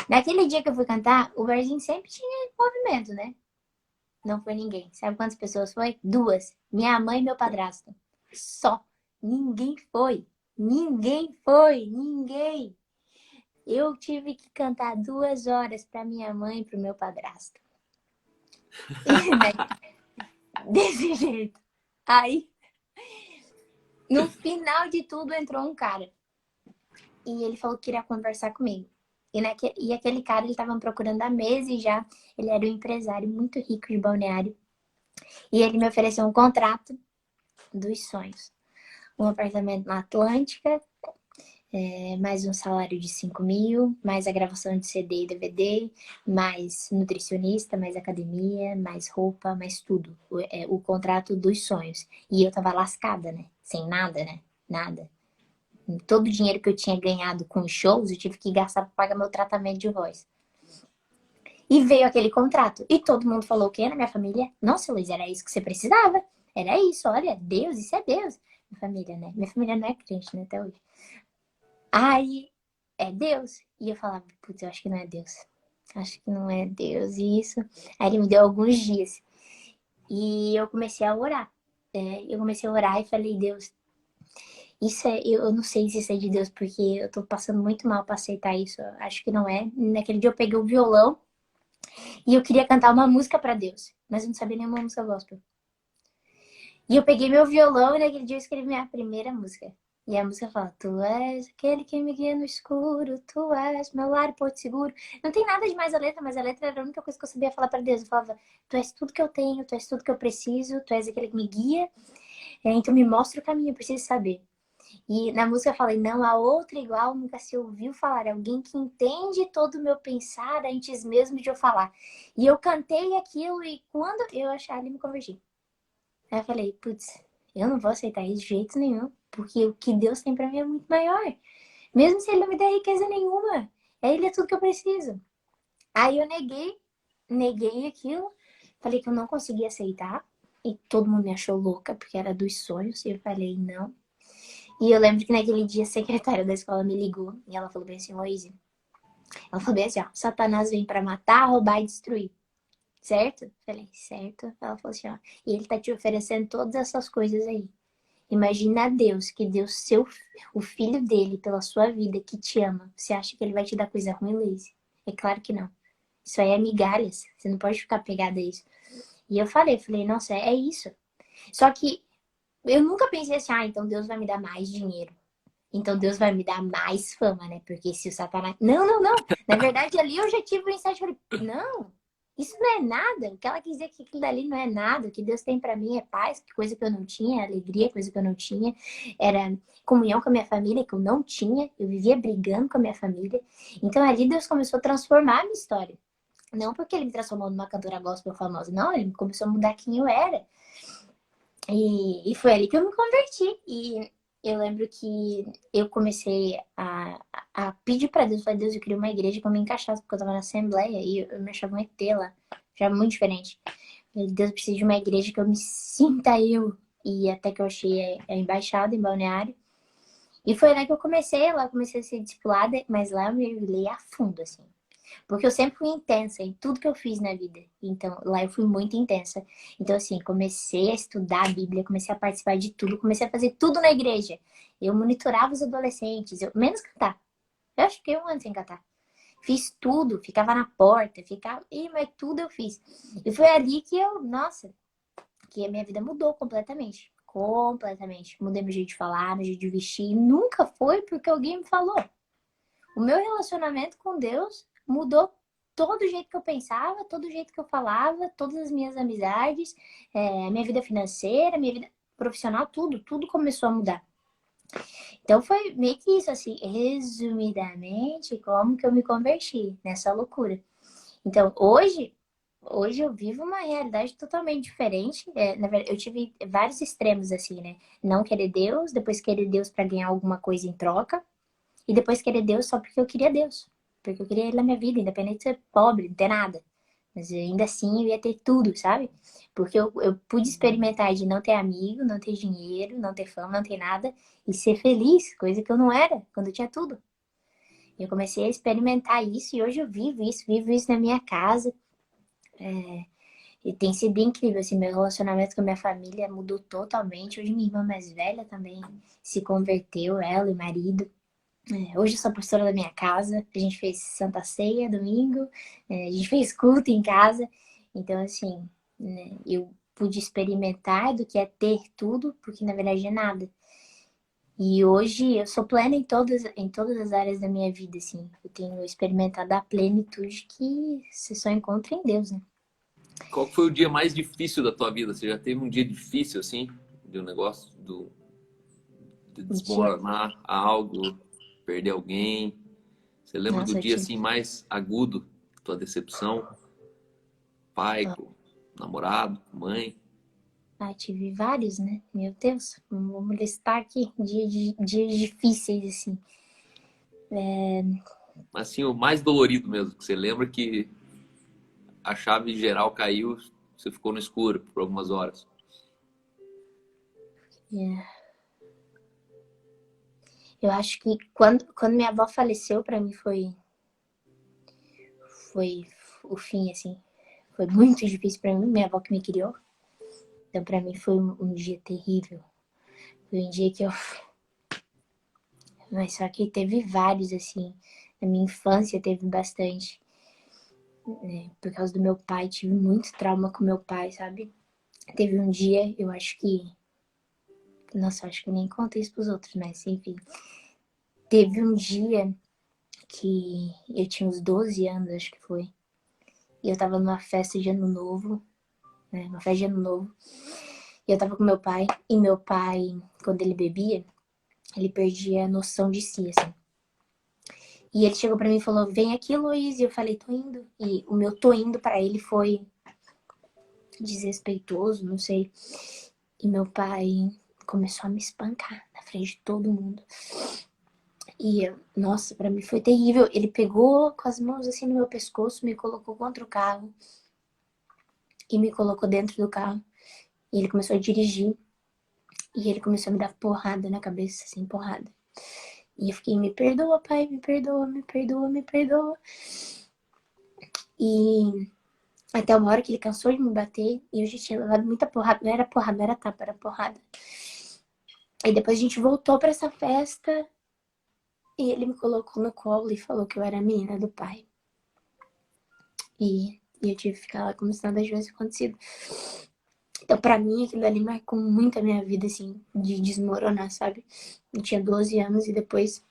Naquele dia que eu fui cantar, o barzinho sempre tinha movimento, né? Não foi ninguém. Sabe quantas pessoas foi? 2. Minha mãe e meu padrasto. Só. Ninguém foi. Ninguém foi. Ninguém. Eu tive que cantar 2 horas pra minha mãe e pro meu padrasto. Desse jeito. Aí, no final de tudo, entrou um cara. E ele falou que queria conversar comigo. E aquele cara, ele tava me procurando há meses já. Ele era um empresário muito rico de Balneário. E ele me ofereceu um contrato dos sonhos. Um apartamento na Atlântica, mais um salário de 5 mil, mais a gravação de CD e DVD, mais nutricionista, mais academia, mais roupa, mais tudo. O contrato dos sonhos. E eu tava lascada, né? Sem nada, né? Nada. Todo o dinheiro que eu tinha ganhado com os shows, eu tive que gastar para pagar meu tratamento de voz. E veio aquele contrato. E todo mundo falou o quê na minha família? Nossa, Luiz, era isso que você precisava. Era isso, olha, Deus, isso é Deus. Minha família, né? Minha família não é crente, né, até hoje. Aí, é Deus. E eu falava, putz, eu acho que não é Deus. Acho que não é Deus. E isso. Aí ele me deu alguns dias. E eu comecei a orar. Eu comecei a orar e falei, Deus, eu não sei se isso é de Deus, porque eu tô passando muito mal pra aceitar isso. Eu acho que não é. Naquele dia eu peguei o violão e eu queria cantar uma música pra Deus, mas eu não sabia nenhuma música gospel. E eu peguei meu violão e naquele dia eu escrevi minha primeira música. E a música fala, tu és aquele que me guia no escuro, tu és meu lar e porto seguro. Não tem nada demais a letra, mas a letra era a única coisa que eu sabia falar pra Deus. Eu falava, tu és tudo que eu tenho, tu és tudo que eu preciso, tu és aquele que me guia, então me mostra o caminho, eu preciso saber. E na música eu falei, não há outra igual, nunca se ouviu falar. Alguém que entende todo o meu pensar antes mesmo de eu falar. E eu cantei aquilo e quando eu achar, ele me converti. Aí eu falei, putz, eu não vou aceitar isso de jeito nenhum. Porque o que Deus tem pra mim é muito maior. Mesmo se ele não me der riqueza nenhuma. Ele é tudo que eu preciso. Aí eu neguei aquilo. Falei que eu não conseguia aceitar. E todo mundo me achou louca, porque era dos sonhos. E eu falei, não. E eu lembro que naquele dia a secretária da escola me ligou. E ela falou bem assim, Moise. Ela falou bem assim, ó, Satanás vem pra matar, roubar e destruir. Certo? Falei, certo. Ela falou assim, ó, e ele tá te oferecendo todas essas coisas aí. Imagina Deus, que deu o filho dele pela sua vida, que te ama. Você acha que ele vai te dar coisa ruim, Luiz? É claro que não. Isso aí é migalhas. Você não pode ficar pegada a isso. E eu falei, nossa, é isso. Só que eu nunca pensei assim, então Deus vai me dar mais dinheiro. Então Deus vai me dar mais fama, né? Porque se o Satanás. Não, não, não. Na verdade, ali eu já tive um insight. Falei, não, isso não é nada. O que ela quis dizer que aquilo dali não é nada. O que Deus tem pra mim é paz, coisa que eu não tinha, alegria, coisa que eu não tinha. Era comunhão com a minha família, que eu não tinha. Eu vivia brigando com a minha família. Então ali Deus começou a transformar a minha história. Não porque ele me transformou numa cantora gospel famosa, não, ele começou a mudar quem eu era. E foi ali que eu me converti. E eu lembro que eu comecei a pedir pra Deus, falei, Deus, eu queria uma igreja que eu me encaixasse, porque eu tava na Assembleia e eu me achava um ET lá, já muito diferente. Eu, Deus, eu preciso de uma igreja que eu me sinta eu. E até que eu achei a embaixada em Balneário. E foi lá que eu comecei, lá eu comecei a ser discipulada, mas lá eu mergulhei a fundo, assim. Porque eu sempre fui intensa em tudo que eu fiz na vida. Então, lá eu fui muito intensa. Então, assim, comecei a estudar a Bíblia, comecei a participar de tudo, comecei a fazer tudo na igreja. Eu monitorava os adolescentes, menos cantar. Eu acho que fiquei um ano sem cantar. Fiz tudo, ficava na porta, ficava. Mas tudo eu fiz. E foi ali que nossa, que a minha vida mudou completamente. Completamente. Mudei meu jeito de falar, meu jeito de vestir. Nunca foi porque alguém me falou. O meu relacionamento com Deus mudou todo o jeito que eu pensava, todo o jeito que eu falava, todas as minhas amizades, minha vida financeira, minha vida profissional, tudo começou a mudar. Então foi meio que isso, assim, resumidamente, como que eu me converti nessa loucura. Então, hoje eu vivo uma realidade totalmente diferente. Na verdade, eu tive vários extremos, assim, né? Não querer Deus, depois querer Deus para ganhar alguma coisa em troca. E depois querer Deus só porque eu queria Deus. Porque eu queria Ele na minha vida, independente de ser pobre, não ter nada. Mas ainda assim eu ia ter tudo, sabe? Porque eu pude experimentar de não ter amigo, não ter dinheiro, não ter fama, não ter nada. E ser feliz, coisa que eu não era quando eu tinha tudo. Eu comecei a experimentar isso e hoje eu vivo isso na minha casa. E tem sido incrível, assim, meu relacionamento com a minha família mudou totalmente. Hoje minha irmã mais velha também se converteu, ela e o marido. Hoje eu sou pastora da minha casa, a gente fez Santa Ceia domingo, a gente fez culto em casa, então assim, né, eu pude experimentar do que é ter tudo, porque na verdade é nada. E hoje eu sou plena em todas as áreas da minha vida, assim, eu tenho experimentado a plenitude que você só encontra em Deus, né? Qual foi o dia mais difícil da tua vida? Você já teve um dia difícil, assim, de um negócio, de O dia, desmoronar algo, perder alguém? Você lembra do nossa, eu dia, tive, assim, mais agudo, tua decepção? Pai, namorado, mãe? tive vários, né? Meu Deus, vamos listar aqui dias difíceis, assim. Assim, o mais dolorido mesmo, que você lembra que a chave geral caiu, você ficou no escuro por algumas horas. É. Eu acho que quando minha avó faleceu, pra mim foi o fim, assim. Foi muito difícil pra mim, minha avó que me criou. Então, pra mim, foi um dia terrível. Foi um dia que eu. Mas só que teve vários, assim. Na minha infância teve bastante. Né? Por causa do meu pai, tive muito trauma com meu pai, sabe? Teve um dia, eu acho que. Nossa, acho que eu nem contei isso pros outros, mas enfim. Teve um dia que eu tinha uns 12 anos, acho que foi. E eu tava numa festa de ano novo, né? Uma festa de ano novo. E eu tava com meu pai. E meu pai, quando ele bebia, ele perdia a noção de si, assim. E ele chegou pra mim e falou, vem aqui, Luiz. E eu falei, tô indo. E o meu tô indo pra ele foi desrespeitoso, não sei. E meu pai começou a me espancar na frente de todo mundo. E, nossa, pra mim foi terrível. Ele pegou com as mãos assim no meu pescoço, me colocou contra o carro. E me colocou dentro do carro. E ele começou a dirigir. E ele começou a me dar porrada na cabeça, assim, porrada. E eu fiquei, me perdoa, pai, me perdoa, me perdoa, me perdoa. E até uma hora que ele cansou de me bater, e eu já tinha levado muita porrada. Não era porrada, não era tapa, era porrada. Aí depois a gente voltou pra essa festa e ele me colocou no colo e falou que eu era a menina do pai. E eu tive que ficar lá como se nada tivesse acontecido. Então, pra mim, aquilo ali marcou muito a minha vida, assim, de desmoronar, sabe? Eu tinha 12 anos e depois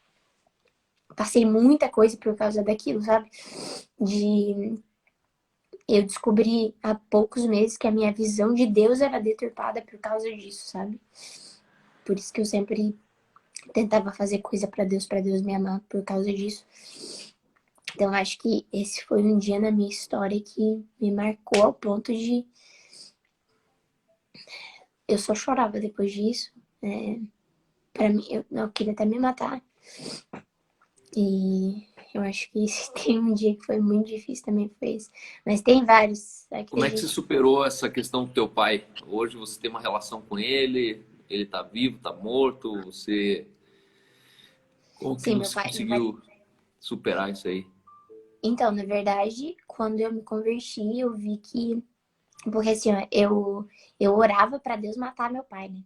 passei muita coisa por causa daquilo, sabe? Eu descobri há poucos meses que a minha visão de Deus era deturpada por causa disso, sabe? Por isso que eu sempre tentava fazer coisa pra Deus me amar por causa disso. Então, acho que esse foi um dia na minha história que me marcou ao ponto de eu só chorava depois disso. Pra mim, eu queria até me matar. E eu acho que se tem um dia que foi muito difícil também foi esse. Mas tem vários, Como é que você acredito. superou essa questão do teu pai? Hoje você tem uma relação com ele? Ele tá vivo, tá morto? Você... Como que Sim, você conseguiu superar isso aí? Então, na verdade, quando eu me converti, eu vi que... Porque assim, ó, eu orava pra Deus matar meu pai, né?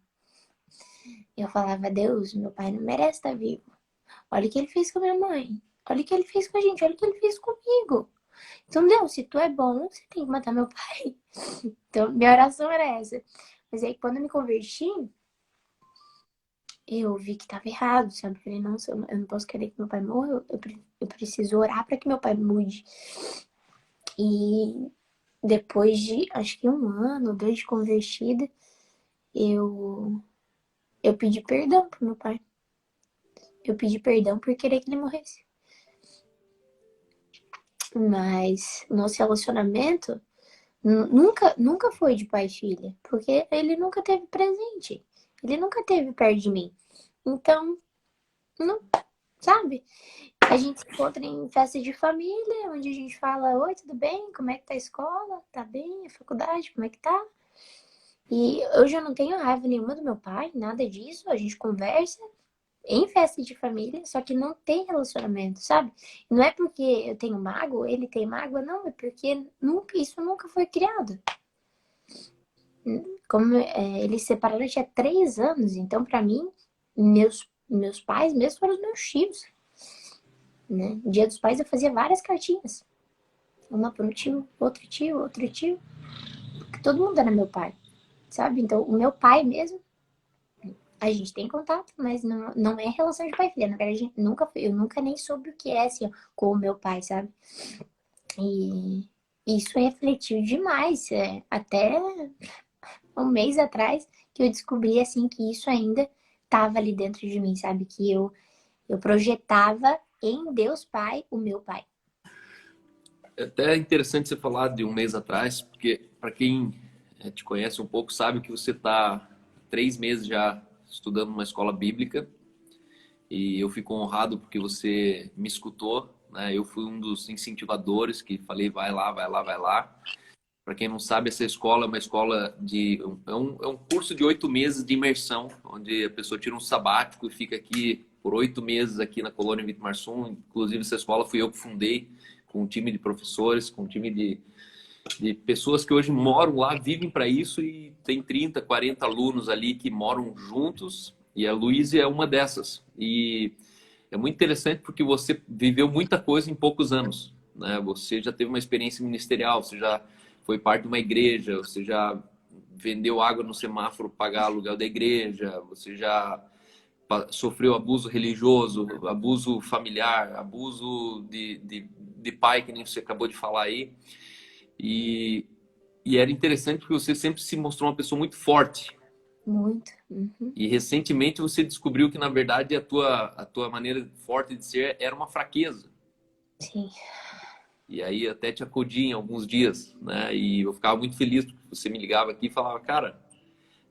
Eu falava, Deus, meu pai não merece estar vivo. Olha o que ele fez com a minha mãe. Olha o que ele fez com a gente. Olha o que ele fez comigo. Então, Deus, se tu é bom, você tem que matar meu pai. Então, minha oração era essa. Mas aí, quando eu me converti, eu vi que tava errado, sabe? Eu falei, nossa, eu não posso querer que meu pai morra. Eu preciso orar pra que meu pai mude. E depois de, acho que 1 ano, 2 de convertida, eu pedi perdão pro meu pai. Eu pedi perdão por querer que ele morresse. Mas o nosso relacionamento nunca foi de pai e filha, porque ele nunca teve presente. Ele nunca teve perto de mim. Então, não, sabe? A gente se encontra em festa de família, onde a gente fala, oi, tudo bem? Como é que tá a escola? Tá bem? A faculdade? Como é que tá? E eu já não tenho raiva nenhuma do meu pai, nada disso. A gente conversa em festa de família, só que não tem relacionamento, sabe? Não é porque eu tenho mágoa, ele tem mágoa, não, é porque isso nunca foi criado. Como eles se separaram tinha 3 anos, então pra mim, meus pais mesmo foram os meus tios, né? Dia dos Pais eu fazia várias cartinhas, uma para um tio, outro tio, outro tio, porque todo mundo era meu pai, sabe? Então o meu pai mesmo, a gente tem contato, mas não é relação de pai e filha. Na verdade, eu nunca nem soube o que é assim, ó, com o meu pai, sabe? E isso refletiu demais. Até 1 mês atrás que eu descobri assim que isso ainda estava ali dentro de mim, sabe? Que eu projetava em Deus Pai o meu pai. É até interessante você falar de 1 mês atrás, porque para quem te conhece um pouco sabe que você está 3 meses já estudando numa escola bíblica e eu fico honrado porque você me escutou, né? Eu fui um dos incentivadores que falei vai lá, vai lá, vai lá. Para quem não sabe, essa escola é uma escola é um curso de 8 meses de imersão, onde a pessoa tira um sabático e fica aqui por 8 meses aqui na colônia Vitimarsum. Inclusive, essa escola fui eu que fundei, com um time de professores, com um time de pessoas que hoje moram lá, vivem para isso e tem 30, 40 alunos ali que moram juntos e a Luísa é uma dessas. E é muito interessante porque você viveu muita coisa em poucos anos, né? Você já teve uma experiência ministerial, você já foi parte de uma igreja, você já vendeu água no semáforo para pagar aluguel da igreja, você já sofreu abuso religioso, abuso familiar, abuso de pai, que nem você acabou de falar aí. E, e era interessante porque você sempre se mostrou uma pessoa muito forte. Muito. Uhum. E recentemente você descobriu que, na verdade, a tua maneira forte de ser era uma fraqueza. Sim. E aí até te acudi em alguns dias, né? E eu ficava muito feliz porque você me ligava aqui e falava, cara,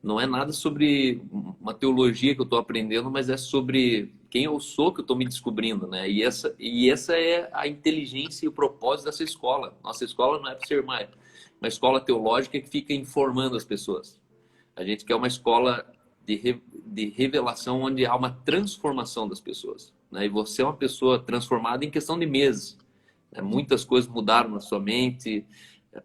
não é nada sobre uma teologia que eu estou aprendendo, mas é sobre quem eu sou que eu estou me descobrindo, né? E essa é a inteligência e o propósito dessa escola. Nossa escola não é para ser uma escola teológica que fica informando as pessoas. A gente quer uma escola de revelação onde há uma transformação das pessoas, né? E você é uma pessoa transformada em questão de meses. Muitas coisas mudaram na sua mente,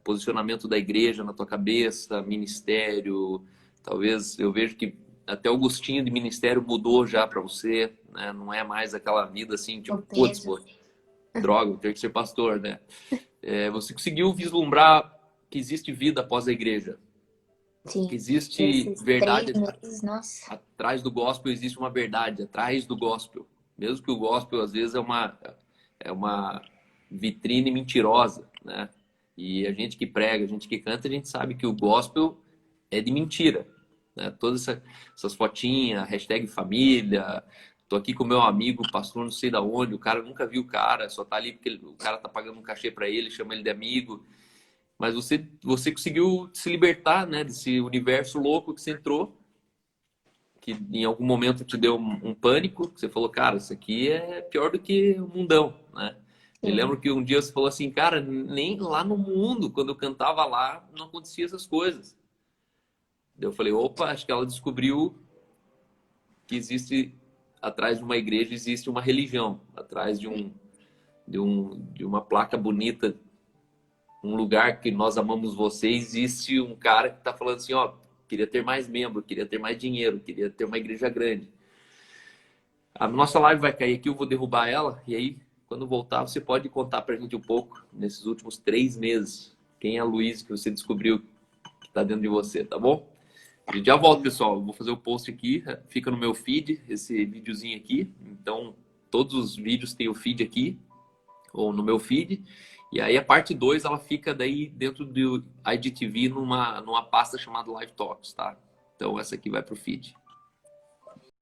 posicionamento da igreja na tua cabeça, ministério. Talvez eu vejo que até o gostinho de ministério mudou já para você, né? Não é mais aquela vida assim, tipo, O putz, peso. pô, droga, eu tenho que ser pastor, né? Você conseguiu vislumbrar que existe vida após a igreja, Sim. que existe Esses verdade 3 meses, nossa. atrás do gospel, existe uma verdade atrás do gospel, mesmo que o gospel às vezes é uma vitrine mentirosa, né? E a gente que prega, a gente que canta, a gente sabe que o gospel é de mentira, né? Essas fotinhas, hashtag família, tô aqui com meu amigo, pastor não sei da onde, o cara nunca viu o cara, só tá ali porque o cara tá pagando um cachê para ele, chama ele de amigo. Mas você conseguiu se libertar, né, desse universo louco que você entrou, que em algum momento te deu um pânico, que você falou, cara, isso aqui é pior do que o mundão, né? Eu Sim. lembro que um dia você falou assim, cara, nem lá no mundo, quando eu cantava lá, não acontecia essas coisas. Eu falei, opa, acho que ela descobriu que existe, atrás de uma igreja, existe uma religião, atrás de uma placa bonita, um lugar que nós amamos você, existe um cara que está falando assim, ó, queria ter mais membro, queria ter mais dinheiro, queria ter uma igreja grande. A nossa live vai cair aqui, eu vou derrubar ela, e aí, quando voltar, você pode contar pra gente um pouco, nesses últimos 3 meses, quem é a Luiz que você descobriu que está dentro de você, tá bom? A gente já volta, pessoal. Eu vou fazer o post aqui, fica no meu feed, esse videozinho aqui. Então, todos os vídeos têm o feed aqui, ou no meu feed. E aí a parte 2 ela fica daí dentro do IGTV numa pasta chamada Live Talks, tá? Então essa aqui vai pro feed.